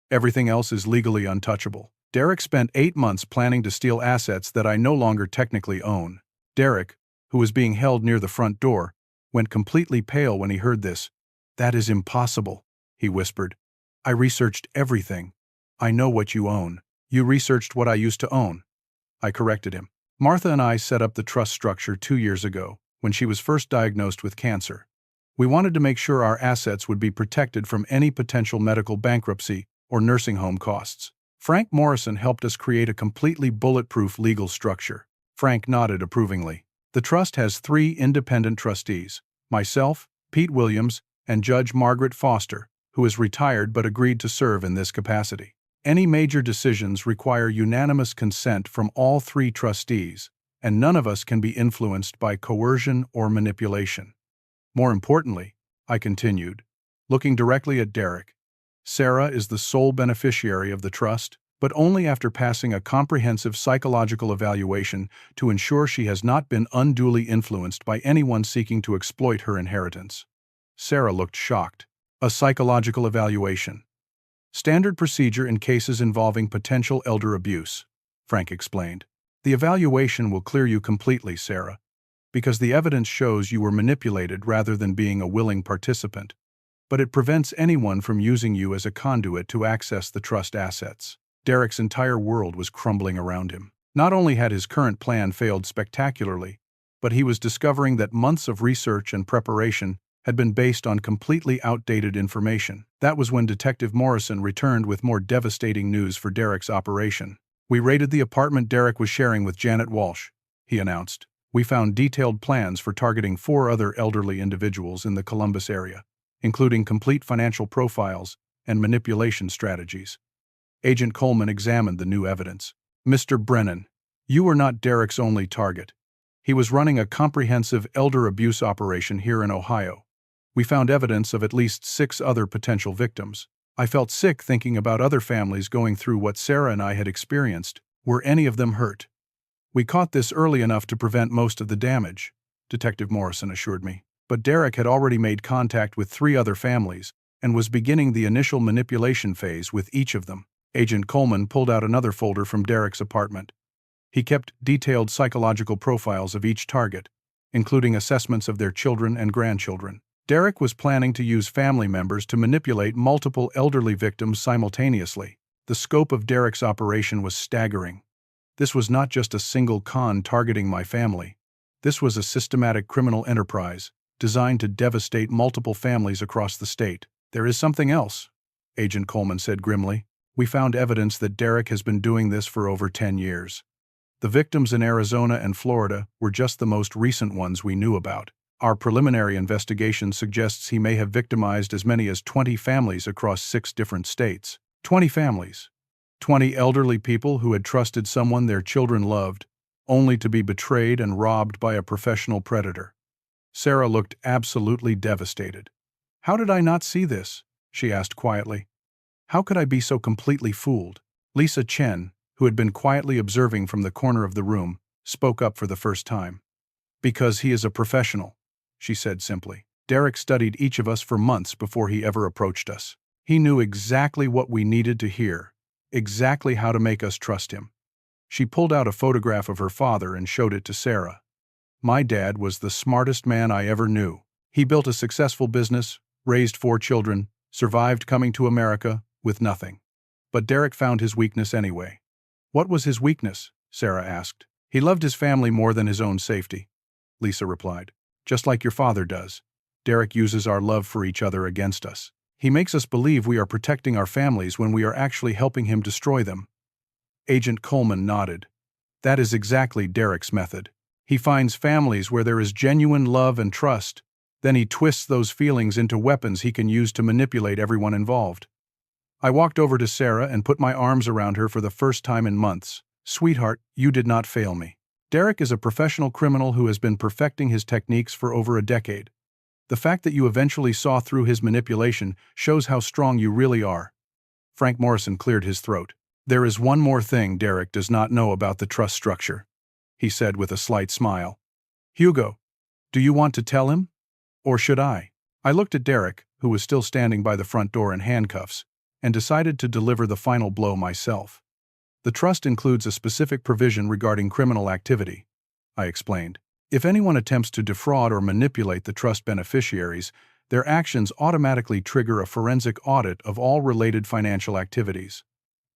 "Everything else is legally untouchable." Derek spent 8 months planning to steal assets that I no longer technically own. Derek, who was being held near the front door, went completely pale when he heard this. "That is impossible," he whispered. "I researched everything. I know what you own." "You researched what I used to own," I corrected him. "Martha and I set up the trust structure 2 years ago, when she was first diagnosed with cancer. We wanted to make sure our assets would be protected from any potential medical bankruptcy or nursing home costs. Frank Morrison helped us create a completely bulletproof legal structure." Frank nodded approvingly. "The trust has 3 independent trustees, myself, Pete Williams, and Judge Margaret Foster, who is retired but agreed to serve in this capacity. Any major decisions require unanimous consent from all three trustees, and none of us can be influenced by coercion or manipulation. More importantly, I continued, looking directly at Derek, Sarah is the sole beneficiary of the trust, but only after passing a comprehensive psychological evaluation to ensure she has not been unduly influenced by anyone seeking to exploit her inheritance. Sarah looked shocked. A psychological evaluation. Standard procedure in cases involving potential elder abuse, Frank explained. The evaluation will clear you completely, Sarah, because the evidence shows you were manipulated rather than being a willing participant. But it prevents anyone from using you as a conduit to access the trust assets. Derek's entire world was crumbling around him. Not only had his current plan failed spectacularly, but he was discovering that months of research and preparation had been based on completely outdated information. That was when Detective Morrison returned with more devastating news for Derek's operation. "We raided the apartment Derek was sharing with Janet Walsh," he announced. "We found detailed plans for targeting 4 other elderly individuals in the Columbus area, including complete financial profiles and manipulation strategies." Agent Coleman examined the new evidence. "Mr. Brennan, you were not Derek's only target. He was running a comprehensive elder abuse operation here in Ohio. We found evidence of at least 6 other potential victims. I felt sick thinking about other families going through what Sarah and I had experienced. Were any of them hurt? We caught this early enough to prevent most of the damage," Detective Morrison assured me. But Derek had already made contact with 3 other families and was beginning the initial manipulation phase with each of them. Agent Coleman pulled out another folder from Derek's apartment. He kept detailed psychological profiles of each target, including assessments of their children and grandchildren. Derek was planning to use family members to manipulate multiple elderly victims simultaneously. The scope of Derek's operation was staggering. This was not just a single con targeting my family. This was a systematic criminal enterprise designed to devastate multiple families across the state. "There is something else," Agent Coleman said grimly. "We found evidence that Derek has been doing this for over 10 years. The victims in Arizona and Florida were just the most recent ones we knew about. Our preliminary investigation suggests he may have victimized as many as 20 families across 6 different states. 20 families. 20 elderly people who had trusted someone their children loved, only to be betrayed and robbed by a professional predator." Sarah looked absolutely devastated. "How did I not see this?" she asked quietly. "How could I be so completely fooled?" Lisa Chen, who had been quietly observing from the corner of the room, spoke up for the first time. "Because he is a professional," she said simply. "Derek studied each of us for months before he ever approached us. He knew exactly what we needed to hear, exactly how to make us trust him." She pulled out a photograph of her father and showed it to Sarah. "My dad was the smartest man I ever knew. He built a successful business, raised 4 children, survived coming to America with nothing. But Derek found his weakness anyway." "What was his weakness?" Sarah asked. "He loved his family more than his own safety," Lisa replied. "Just like your father does. Derek uses our love for each other against us. He makes us believe we are protecting our families when we are actually helping him destroy them." Agent Coleman nodded. "That is exactly Derek's method. He finds families where there is genuine love and trust, then he twists those feelings into weapons he can use to manipulate everyone involved." I walked over to Sarah and put my arms around her for the first time in months. "Sweetheart, you did not fail me. Derek is a professional criminal who has been perfecting his techniques for over a decade. The fact that you eventually saw through his manipulation shows how strong you really are." Frank Morrison cleared his throat. "There is one more thing Derek does not know about the trust structure," he said with a slight smile. "Hugo, do you want to tell him? Or should I?" I looked at Derek, who was still standing by the front door in handcuffs, and decided to deliver the final blow myself. "The trust includes a specific provision regarding criminal activity," I explained. "If anyone attempts to defraud or manipulate the trust beneficiaries, their actions automatically trigger a forensic audit of all related financial activities."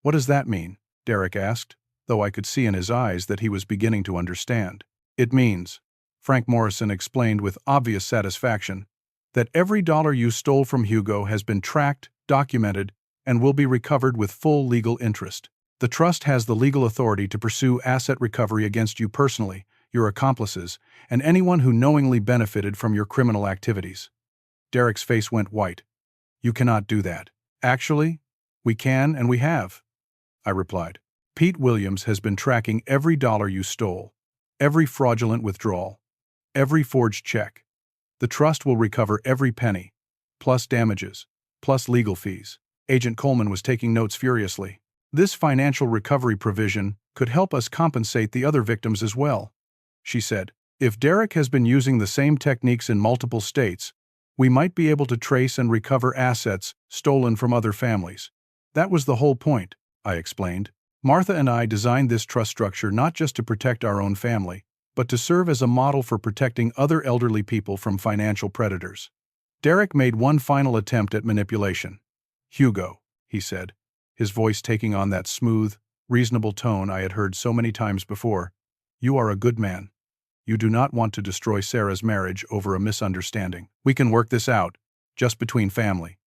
"What does that mean?" Derek asked, though I could see in his eyes that he was beginning to understand. "It means," Frank Morrison explained with obvious satisfaction, "that every dollar you stole from Hugo has been tracked, documented, and will be recovered with full legal interest. The trust has the legal authority to pursue asset recovery against you personally, your accomplices, and anyone who knowingly benefited from your criminal activities." Derek's face went white. "You cannot do that." "Actually, we can and we have," I replied. Pete Williams has been tracking every dollar you stole, every fraudulent withdrawal, every forged check. The trust will recover every penny, plus damages, plus legal fees. Agent Coleman was taking notes furiously. This financial recovery provision could help us compensate the other victims as well, she said. If Derek has been using the same techniques in multiple states, we might be able to trace and recover assets stolen from other families. That was the whole point, I explained. Martha and I designed this trust structure not just to protect our own family, but to serve as a model for protecting other elderly people from financial predators. Derek made one final attempt at manipulation. Hugo, he said, his voice taking on that smooth, reasonable tone I had heard so many times before. You are a good man. You do not want to destroy Sarah's marriage over a misunderstanding. We can work this out, just between family.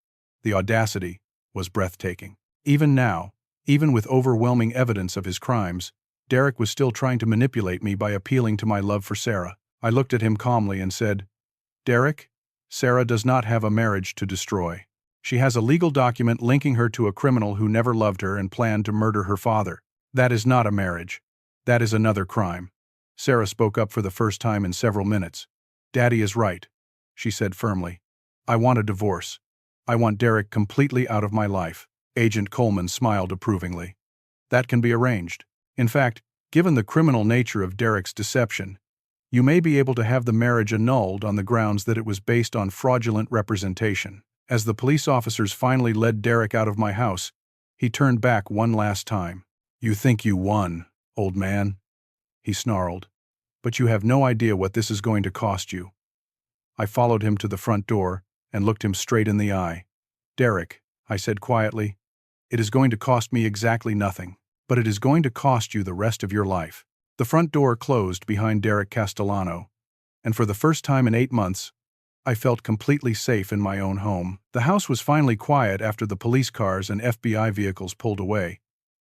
The audacity was breathtaking. Even now, even with overwhelming evidence of his crimes, Derek was still trying to manipulate me by appealing to my love for Sarah. I looked at him calmly and said, Derek, Sarah does not have a marriage to destroy. She has a legal document linking her to a criminal who never loved her and planned to murder her father. That is not a marriage. That is another crime. Sarah spoke up for the first time in several minutes. Daddy is right, she said firmly. I want a divorce. I want Derek completely out of my life. Agent Coleman smiled approvingly. That can be arranged. In fact, given the criminal nature of Derek's deception, you may be able to have the marriage annulled on the grounds that it was based on fraudulent representation. As the police officers finally led Derek out of my house, he turned back one last time. You think you won, old man, he snarled, but you have no idea what this is going to cost you. I followed him to the front door and looked him straight in the eye. Derek, I said quietly, it is going to cost me exactly nothing, but it is going to cost you the rest of your life. The front door closed behind Derek Castellano, and for the first time in 8 months, I felt completely safe in my own home. The house was finally quiet after the police cars and FBI vehicles pulled away,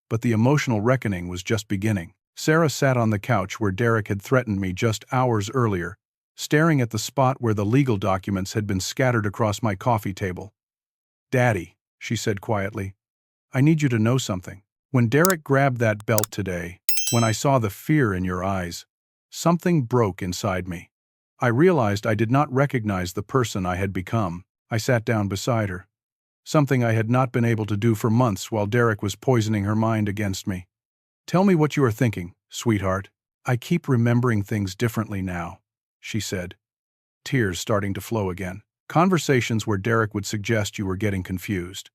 but the emotional reckoning was just beginning. Sarah sat on the couch where Derek had threatened me just hours earlier, staring at the spot where the legal documents had been scattered across my coffee table. Daddy, she said quietly, I need you to know something. When Derek grabbed that belt today, when I saw the fear in your eyes, something broke inside me. I realized I did not recognize the person I had become. I sat down beside her, something I had not been able to do for months while Derek was poisoning her mind against me. Tell me what you are thinking, sweetheart. I keep remembering things differently now, she said, tears starting to flow again. Conversations where Derek would suggest you were getting confused.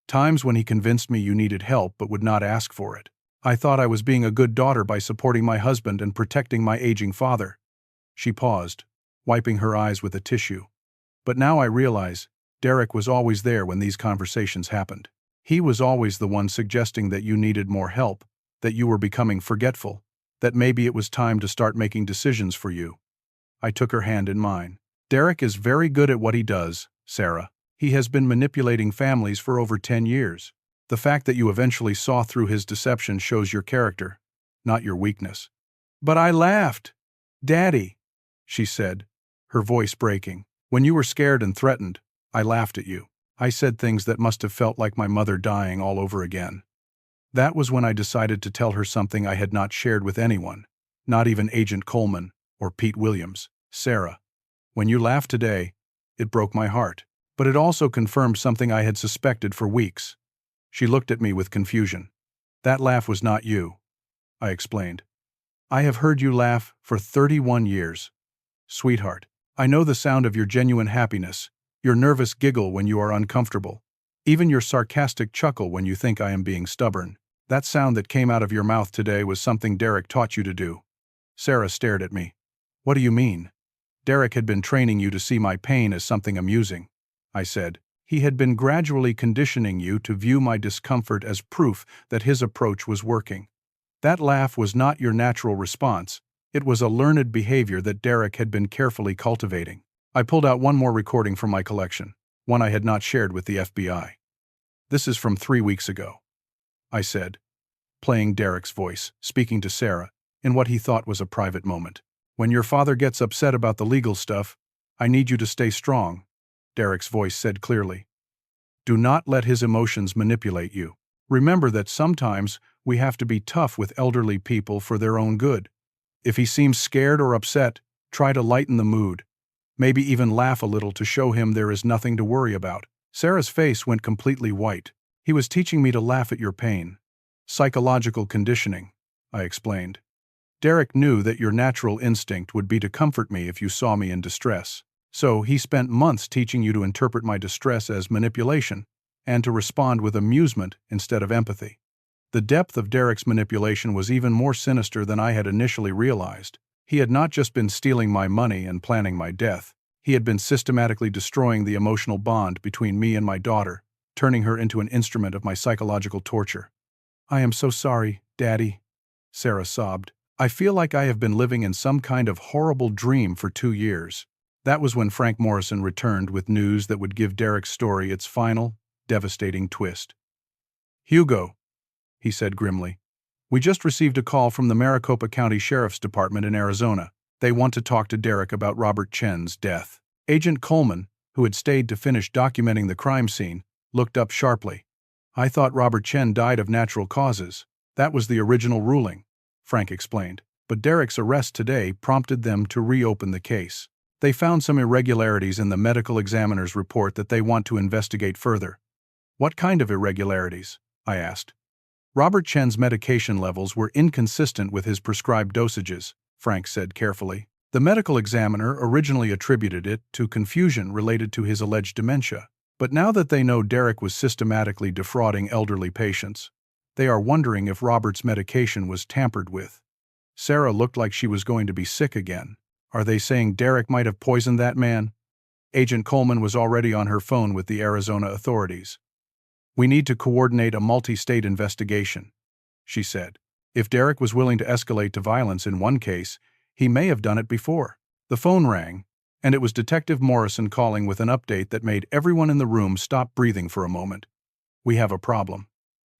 Times when he convinced me you needed help but would not ask for it. I thought I was being a good daughter by supporting my husband and protecting my aging father. She paused, wiping her eyes with a tissue. But now I realize, Derek was always there when these conversations happened. He was always the one suggesting that you needed more help, that you were becoming forgetful, that maybe it was time to start making decisions for you. I took her hand in mine. Derek is very good at what he does, Sarah. He has been manipulating families for over 10 years. The fact that you eventually saw through his deception shows your character, not your weakness. But I laughed. Daddy, she said, her voice breaking. When you were scared and threatened, I laughed at you. I said things that must have felt like my mother dying all over again. That was when I decided to tell her something I had not shared with anyone, not even Agent Coleman or Pete Williams. Sarah, when you laughed today, it broke my heart. But it also confirmed something I had suspected for weeks. She looked at me with confusion. That laugh was not you, I explained. I have heard you laugh for 31 years. Sweetheart, I know the sound of your genuine happiness, your nervous giggle when you are uncomfortable, even your sarcastic chuckle when you think I am being stubborn. That sound that came out of your mouth today was something Derek taught you to do. Sarah stared at me. What do you mean? Derek had been training you to see my pain as something amusing, I said. He had been gradually conditioning you to view my discomfort as proof that his approach was working. That laugh was not your natural response. It was a learned behavior that Derek had been carefully cultivating. I pulled out one more recording from my collection, one I had not shared with the FBI. This is from 3 weeks ago, I said, playing Derek's voice, speaking to Sarah, in what he thought was a private moment. When your father gets upset about the legal stuff, I need you to stay strong, Derek's voice said clearly. Do not let his emotions manipulate you. Remember that sometimes we have to be tough with elderly people for their own good. If he seems scared or upset, try to lighten the mood. Maybe even laugh a little to show him there is nothing to worry about." Sarah's face went completely white. "He was teaching me to laugh at your pain. Psychological conditioning," I explained. "Derek knew that your natural instinct would be to comfort me if you saw me in distress. So he spent months teaching you to interpret my distress as manipulation, and to respond with amusement instead of empathy." The depth of Derek's manipulation was even more sinister than I had initially realized. He had not just been stealing my money and planning my death. He had been systematically destroying the emotional bond between me and my daughter, turning her into an instrument of my psychological torture. "I am so sorry, Daddy," Sarah sobbed. "I feel like I have been living in some kind of horrible dream for 2 years." That was when Frank Morrison returned with news that would give Derek's story its final, devastating twist. "Hugo," he said grimly, "we just received a call from the Maricopa County Sheriff's Department in Arizona. They want to talk to Derek about Robert Chen's death." Agent Coleman, who had stayed to finish documenting the crime scene, looked up sharply. "I thought Robert Chen died of natural causes. That was the original ruling," Frank explained. "But Derek's arrest today prompted them to reopen the case. They found some irregularities in the medical examiner's report that they want to investigate further." "What kind of irregularities?" I asked. "Robert Chen's medication levels were inconsistent with his prescribed dosages," Frank said carefully. "The medical examiner originally attributed it to confusion related to his alleged dementia, but now that they know Derek was systematically defrauding elderly patients, they are wondering if Robert's medication was tampered with." Sarah looked like she was going to be sick again. "Are they saying Derek might have poisoned that man?" Agent Coleman was already on her phone with the Arizona authorities. "We need to coordinate a multi-state investigation," she said. "If Derek was willing to escalate to violence in one case, he may have done it before." The phone rang, and it was Detective Morrison calling with an update that made everyone in the room stop breathing for a moment. "We have a problem,"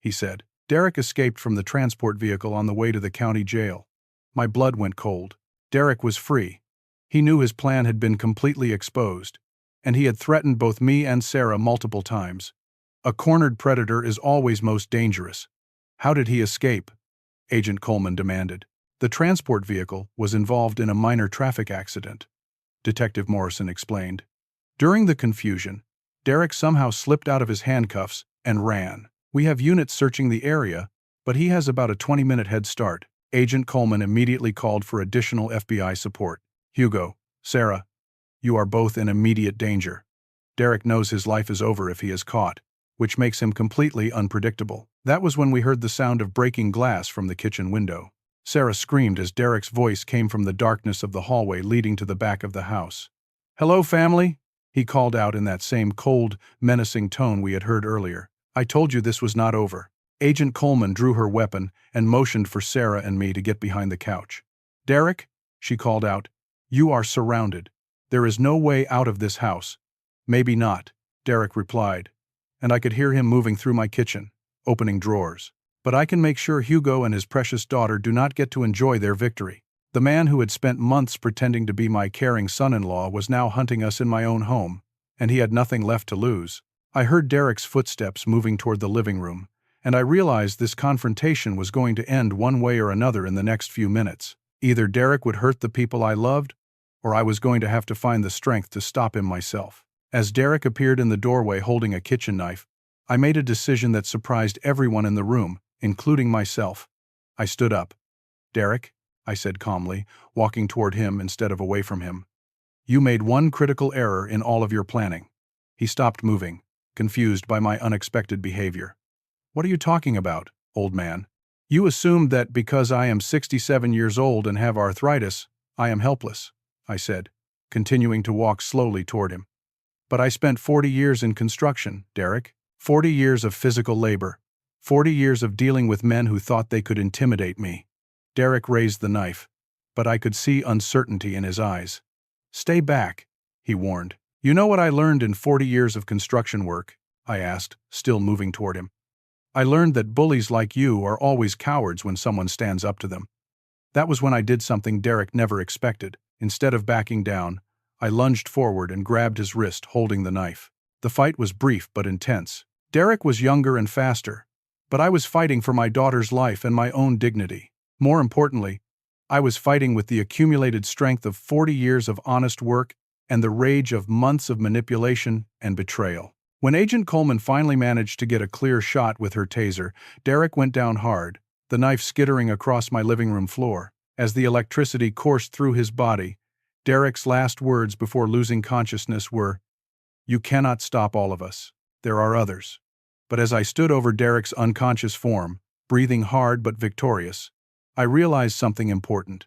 he said. "Derek escaped from the transport vehicle on the way to the county jail." My blood went cold. Derek was free. He knew his plan had been completely exposed, and he had threatened both me and Sarah multiple times. A cornered predator is always most dangerous. "How did he escape?" Agent Coleman demanded. "The transport vehicle was involved in a minor traffic accident," Detective Morrison explained. "During the confusion, Derek somehow slipped out of his handcuffs and ran. We have units searching the area, but he has about a 20-minute head start." Agent Coleman immediately called for additional FBI support. "Hugo, Sarah, you are both in immediate danger. Derek knows his life is over if he is caught, which makes him completely unpredictable." That was when we heard the sound of breaking glass from the kitchen window. Sarah screamed as Derek's voice came from the darkness of the hallway leading to the back of the house. "Hello, family," he called out in that same cold, menacing tone we had heard earlier. "I told you this was not over." Agent Coleman drew her weapon and motioned for Sarah and me to get behind the couch. "Derek," she called out, "you are surrounded. There is no way out of this house." "Maybe not," Derek replied, and I could hear him moving through my kitchen, opening drawers. "But I can make sure Hugo and his precious daughter do not get to enjoy their victory." The man who had spent months pretending to be my caring son-in-law was now hunting us in my own home, and he had nothing left to lose. I heard Derek's footsteps moving toward the living room, and I realized this confrontation was going to end one way or another in the next few minutes. Either Derek would hurt the people I loved, or I was going to have to find the strength to stop him myself. As Derek appeared in the doorway holding a kitchen knife, I made a decision that surprised everyone in the room, including myself. I stood up. "Derek," I said calmly, walking toward him instead of away from him, "you made one critical error in all of your planning." He stopped moving, confused by my unexpected behavior. "What are you talking about, old man?" "You assumed that because I am 67 years old and have arthritis, I am helpless," I said, continuing to walk slowly toward him. "But I spent 40 years in construction, Derek. 40 years of physical labor. 40 years of dealing with men who thought they could intimidate me." Derek raised the knife, but I could see uncertainty in his eyes. "Stay back," he warned. "You know what I learned in 40 years of construction work?" I asked, still moving toward him. "I learned that bullies like you are always cowards when someone stands up to them." That was when I did something Derek never expected. Instead of backing down, I lunged forward and grabbed his wrist, holding the knife. The fight was brief but intense. Derek was younger and faster, But I was fighting for my daughter's life and my own dignity. More importantly, I was fighting with the accumulated strength of 40 years of honest work and the rage of months of manipulation and betrayal. When Agent Coleman finally managed to get a clear shot with her taser, Derek went down hard, the knife skittering across my living room floor. As the electricity coursed through his body, Derek's last words before losing consciousness were, "You cannot stop all of us. There are others." But as I stood over Derek's unconscious form, breathing hard but victorious, I realized something important.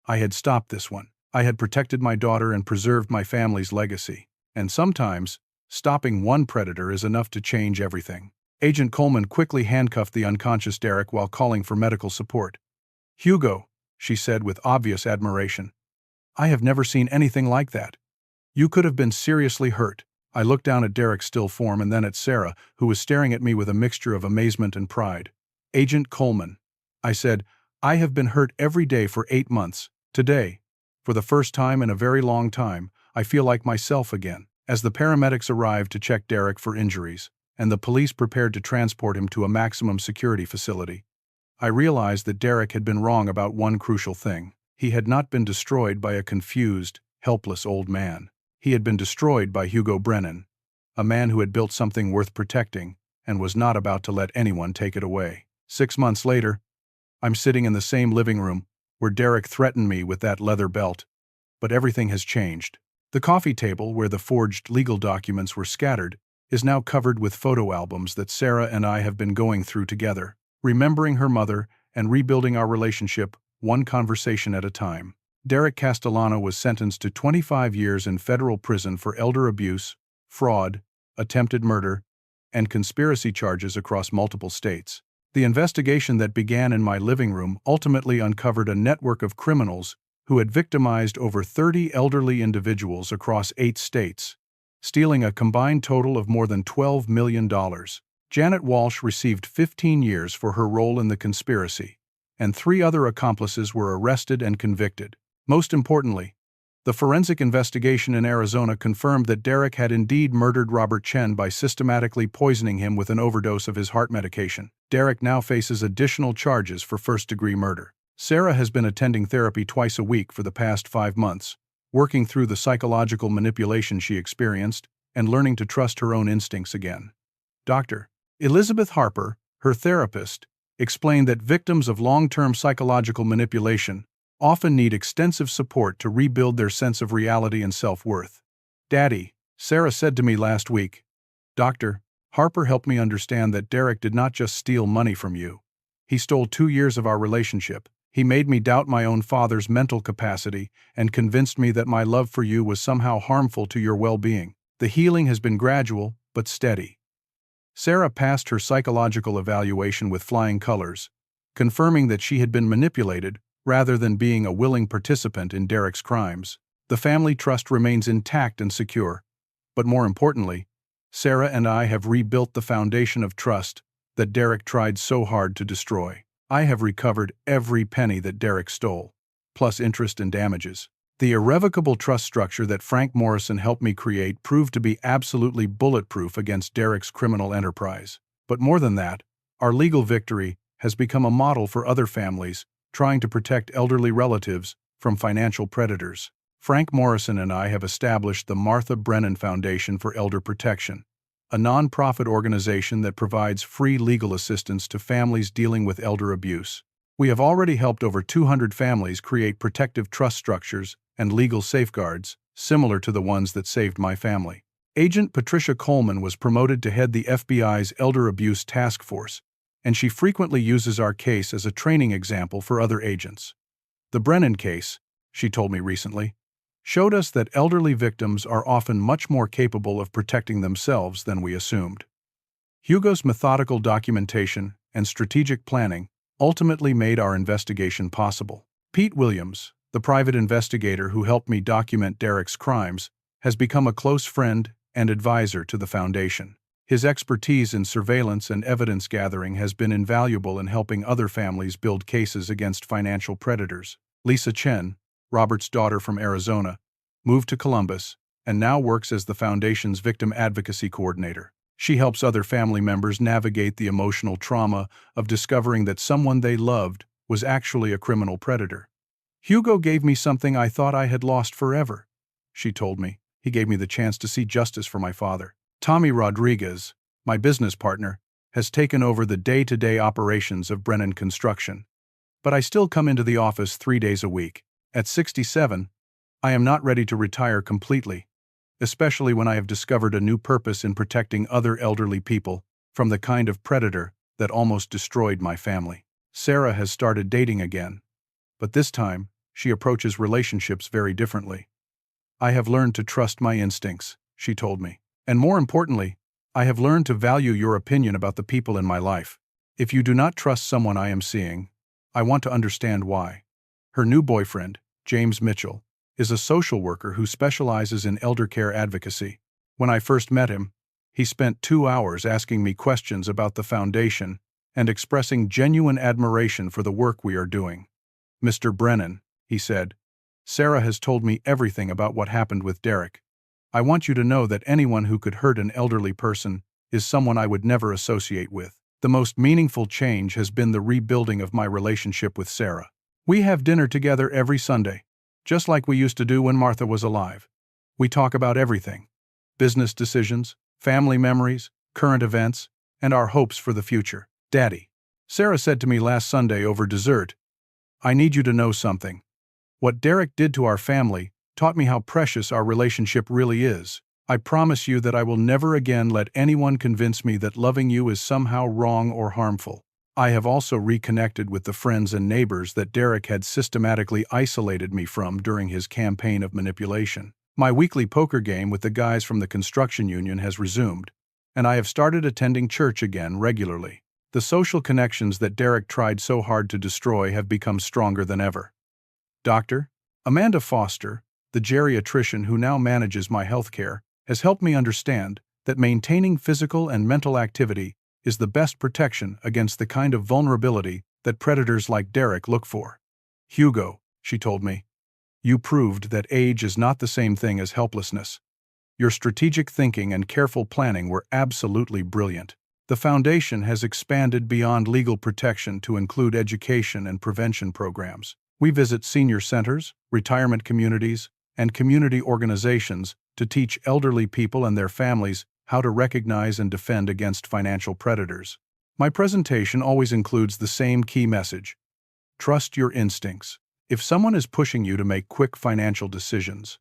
I had stopped this one. I had protected my daughter and preserved my family's legacy. And sometimes, stopping one predator is enough to change everything. Agent Coleman quickly handcuffed the unconscious Derek while calling for medical support. "Hugo," she said with obvious admiration. "I have never seen anything like that. You could have been seriously hurt." I looked down at Derek's still form and then at Sarah, who was staring at me with a mixture of amazement and pride. "Agent Coleman," I said, "I have been hurt every day for 8 months. Today, for the first time in a very long time, I feel like myself again." As the paramedics arrived to check Derek for injuries, and the police prepared to transport him to a maximum security facility, I realized that Derek had been wrong about one crucial thing. He had not been destroyed by a confused, helpless old man. He had been destroyed by Hugo Brennan, a man who had built something worth protecting and was not about to let anyone take it away. 6 months later, I'm sitting in the same living room where Derek threatened me with that leather belt, but everything has changed. The coffee table where the forged legal documents were scattered is now covered with photo albums that Sarah and I have been going through together, remembering her mother and rebuilding our relationship one conversation at a time. Derek Castellano was sentenced to 25 years in federal prison for elder abuse, fraud, attempted murder, and conspiracy charges across multiple states. The investigation that began in my living room ultimately uncovered a network of criminals who had victimized over 30 elderly individuals across 8 states, stealing a combined total of more than $12 million. Janet Walsh received 15 years for her role in the conspiracy, and 3 other accomplices were arrested and convicted. Most importantly, the forensic investigation in Arizona confirmed that Derek had indeed murdered Robert Chen by systematically poisoning him with an overdose of his heart medication. Derek now faces additional charges for first-degree murder. Sarah has been attending therapy twice a week for the past 5 months, working through the psychological manipulation she experienced and learning to trust her own instincts again. Dr. Elizabeth Harper, her therapist, explained that victims of long-term psychological manipulation often need extensive support to rebuild their sense of reality and self-worth. "Daddy," Sarah said to me last week, "Dr. Harper helped me understand that Derek did not just steal money from you. He stole 2 years of our relationship. He made me doubt my own father's mental capacity and convinced me that my love for you was somehow harmful to your well-being. The healing has been gradual, but steady." Sarah passed her psychological evaluation with flying colors, confirming that she had been manipulated rather than being a willing participant in Derek's crimes. The family trust remains intact and secure, but more importantly, Sarah and I have rebuilt the foundation of trust that Derek tried so hard to destroy. I have recovered every penny that Derek stole, plus interest and damages. The irrevocable trust structure that Frank Morrison helped me create proved to be absolutely bulletproof against Derek's criminal enterprise. But more than that, our legal victory has become a model for other families trying to protect elderly relatives from financial predators. Frank Morrison and I have established the Martha Brennan Foundation for Elder Protection, a nonprofit organization that provides free legal assistance to families dealing with elder abuse. We have already helped over 200 families create protective trust structures and legal safeguards similar to the ones that saved my family. Agent Patricia Coleman was promoted to head the FBI's Elder Abuse Task Force, and she frequently uses our case as a training example for other agents. "The Brennan case," she told me recently, showed us that elderly victims are often much more capable of protecting themselves than we assumed. Hugo's methodical documentation and strategic planning ultimately made our investigation possible. Pete Williams, the private investigator who helped me document Derek's crimes, has become a close friend and advisor to the Foundation. His expertise in surveillance and evidence gathering has been invaluable in helping other families build cases against financial predators. Lisa Chen, Robert's daughter from Arizona, moved to Columbus and now works as the Foundation's victim advocacy coordinator. She helps other family members navigate the emotional trauma of discovering that someone they loved was actually a criminal predator. Hugo gave me something I thought I had lost forever, she told me. He gave me the chance to see justice for my father. Tommy Rodriguez, my business partner, has taken over the day-to-day operations of Brennan Construction. But I still come into the office 3 days a week. At 67, I am not ready to retire completely, especially when I have discovered a new purpose in protecting other elderly people from the kind of predator that almost destroyed my family. Sarah has started dating again, but this time, she approaches relationships very differently. I have learned to trust my instincts, she told me. And more importantly, I have learned to value your opinion about the people in my life. If you do not trust someone I am seeing, I want to understand why. Her new boyfriend, James Mitchell, is a social worker who specializes in elder care advocacy. When I first met him, he spent 2 hours asking me questions about the foundation and expressing genuine admiration for the work we are doing. Mr. Brennan, he said, Sarah has told me everything about what happened with Derek. I want you to know that anyone who could hurt an elderly person is someone I would never associate with. The most meaningful change has been the rebuilding of my relationship with Sarah. We have dinner together every Sunday, just like we used to do when Martha was alive. We talk about everything: business decisions, family memories, current events, and our hopes for the future. Daddy, Sarah said to me last Sunday over dessert, I need you to know something. What Derek did to our family taught me how precious our relationship really is. I promise you that I will never again let anyone convince me that loving you is somehow wrong or harmful. I have also reconnected with the friends and neighbors that Derek had systematically isolated me from during his campaign of manipulation. My weekly poker game with the guys from the construction union has resumed, and I have started attending church again regularly. The social connections that Derek tried so hard to destroy have become stronger than ever. Dr. Amanda Foster, the geriatrician who now manages my health care, has helped me understand that maintaining physical and mental activity is the best protection against the kind of vulnerability that predators like Derek look for. Hugo, she told me, you proved that age is not the same thing as helplessness. Your strategic thinking and careful planning were absolutely brilliant. The foundation has expanded beyond legal protection to include education and prevention programs. We visit senior centers, retirement communities, and community organizations to teach elderly people and their families how to recognize and defend against financial predators. My presentation always includes the same key message: trust your instincts. If someone is pushing you to make quick financial decisions,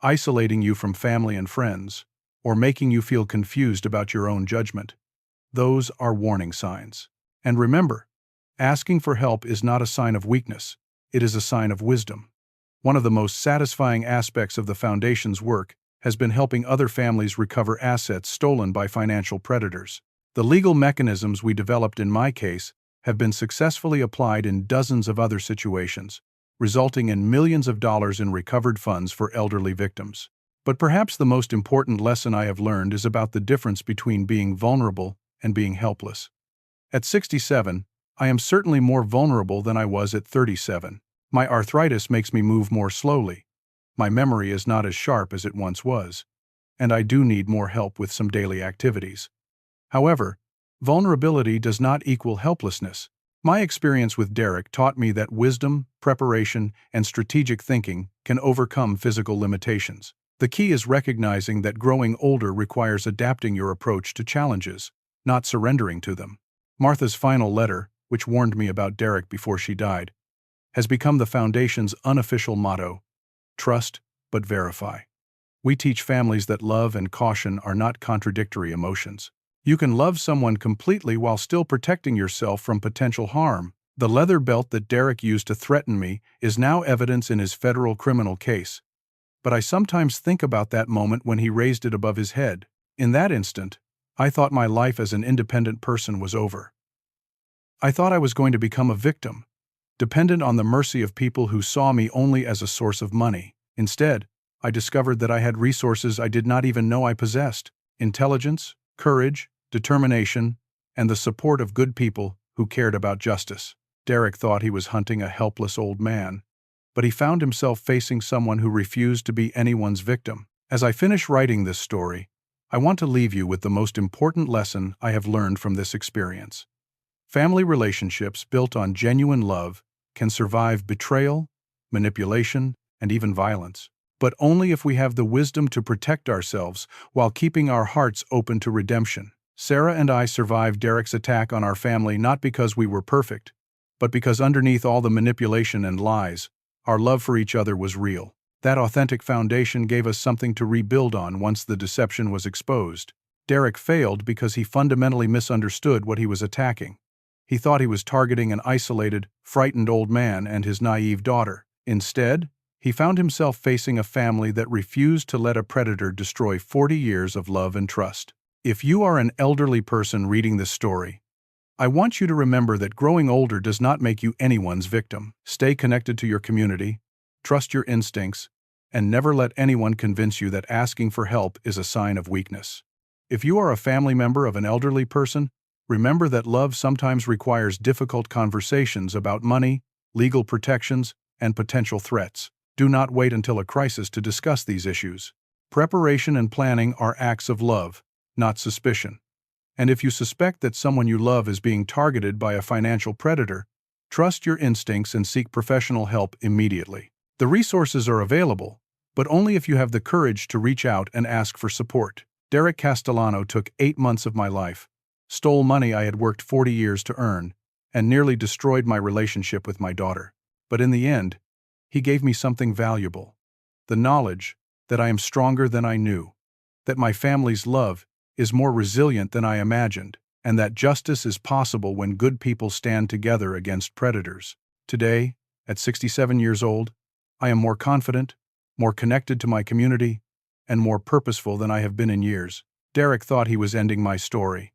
isolating you from family and friends, or making you feel confused about your own judgment, those are warning signs. And remember, asking for help is not a sign of weakness, it is a sign of wisdom. One of the most satisfying aspects of the Foundation's work has been helping other families recover assets stolen by financial predators. The legal mechanisms we developed in my case have been successfully applied in dozens of other situations, resulting in millions of dollars in recovered funds for elderly victims. But perhaps the most important lesson I have learned is about the difference between being vulnerable and being helpless. At 67, I am certainly more vulnerable than I was at 37. My arthritis makes me move more slowly. My memory is not as sharp as it once was, and I do need more help with some daily activities. However, vulnerability does not equal helplessness. My experience with Derek taught me that wisdom, preparation, and strategic thinking can overcome physical limitations. The key is recognizing that growing older requires adapting your approach to challenges, not surrendering to them. Martha's final letter, which warned me about Derek before she died, has become the Foundation's unofficial motto: trust but verify. We teach families that love and caution are not contradictory emotions. You can love someone completely while still protecting yourself from potential harm. The leather belt that Derek used to threaten me is now evidence in his federal criminal case. But I sometimes think about that moment when he raised it above his head. In that instant, I thought my life as an independent person was over. I thought I was going to become a victim, dependent on the mercy of people who saw me only as a source of money. Instead, I discovered that I had resources I did not even know I possessed: intelligence, courage, determination, and the support of good people who cared about justice. Derek thought he was hunting a helpless old man, but he found himself facing someone who refused to be anyone's victim. As I finish writing this story, I want to leave you with the most important lesson I have learned from this experience. Family relationships built on genuine love can survive betrayal, manipulation, and even violence, but only if we have the wisdom to protect ourselves while keeping our hearts open to redemption. Sarah and I survived Derek's attack on our family not because we were perfect, but because underneath all the manipulation and lies, our love for each other was real. That authentic foundation gave us something to rebuild on once the deception was exposed. Derek failed because he fundamentally misunderstood what he was attacking. He thought he was targeting an isolated, frightened old man and his naive daughter. Instead, he found himself facing a family that refused to let a predator destroy 40 years of love and trust. If you are an elderly person reading this story, I want you to remember that growing older does not make you anyone's victim. Stay connected to your community, trust your instincts, and never let anyone convince you that asking for help is a sign of weakness. If you are a family member of an elderly person, remember that love sometimes requires difficult conversations about money, legal protections, and potential threats. Do not wait until a crisis to discuss these issues. Preparation and planning are acts of love, not suspicion. And if you suspect that someone you love is being targeted by a financial predator, trust your instincts and seek professional help immediately. The resources are available, but only if you have the courage to reach out and ask for support. Derek Castellano took 8 months of my life, stole money I had worked 40 years to earn, and nearly destroyed my relationship with my daughter. But in the end, he gave me something valuable: the knowledge that I am stronger than I knew, that my family's love is more resilient than I imagined, and that justice is possible when good people stand together against predators. Today, at 67 years old, I am more confident, more connected to my community, and more purposeful than I have been in years. Derek thought he was ending my story,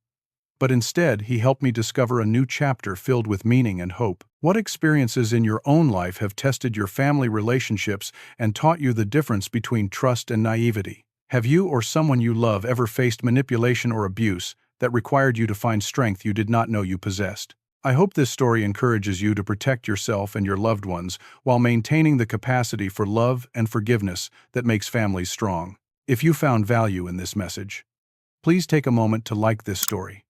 but instead he helped me discover a new chapter filled with meaning and hope. What experiences in your own life have tested your family relationships and taught you the difference between trust and naivety? Have you or someone you love ever faced manipulation or abuse that required you to find strength you did not know you possessed? I hope this story encourages you to protect yourself and your loved ones while maintaining the capacity for love and forgiveness that makes families strong. If you found value in this message, please take a moment to like this story.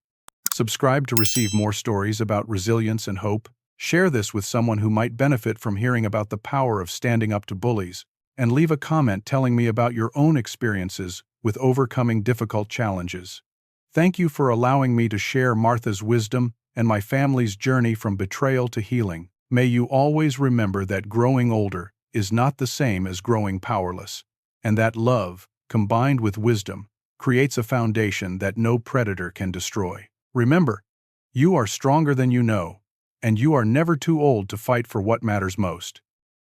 Subscribe to receive more stories about resilience and hope. Share this with someone who might benefit from hearing about the power of standing up to bullies. And leave a comment telling me about your own experiences with overcoming difficult challenges. Thank you for allowing me to share Martha's wisdom and my family's journey from betrayal to healing. May you always remember that growing older is not the same as growing powerless, and that love, combined with wisdom, creates a foundation that no predator can destroy. Remember, you are stronger than you know, and you are never too old to fight for what matters most.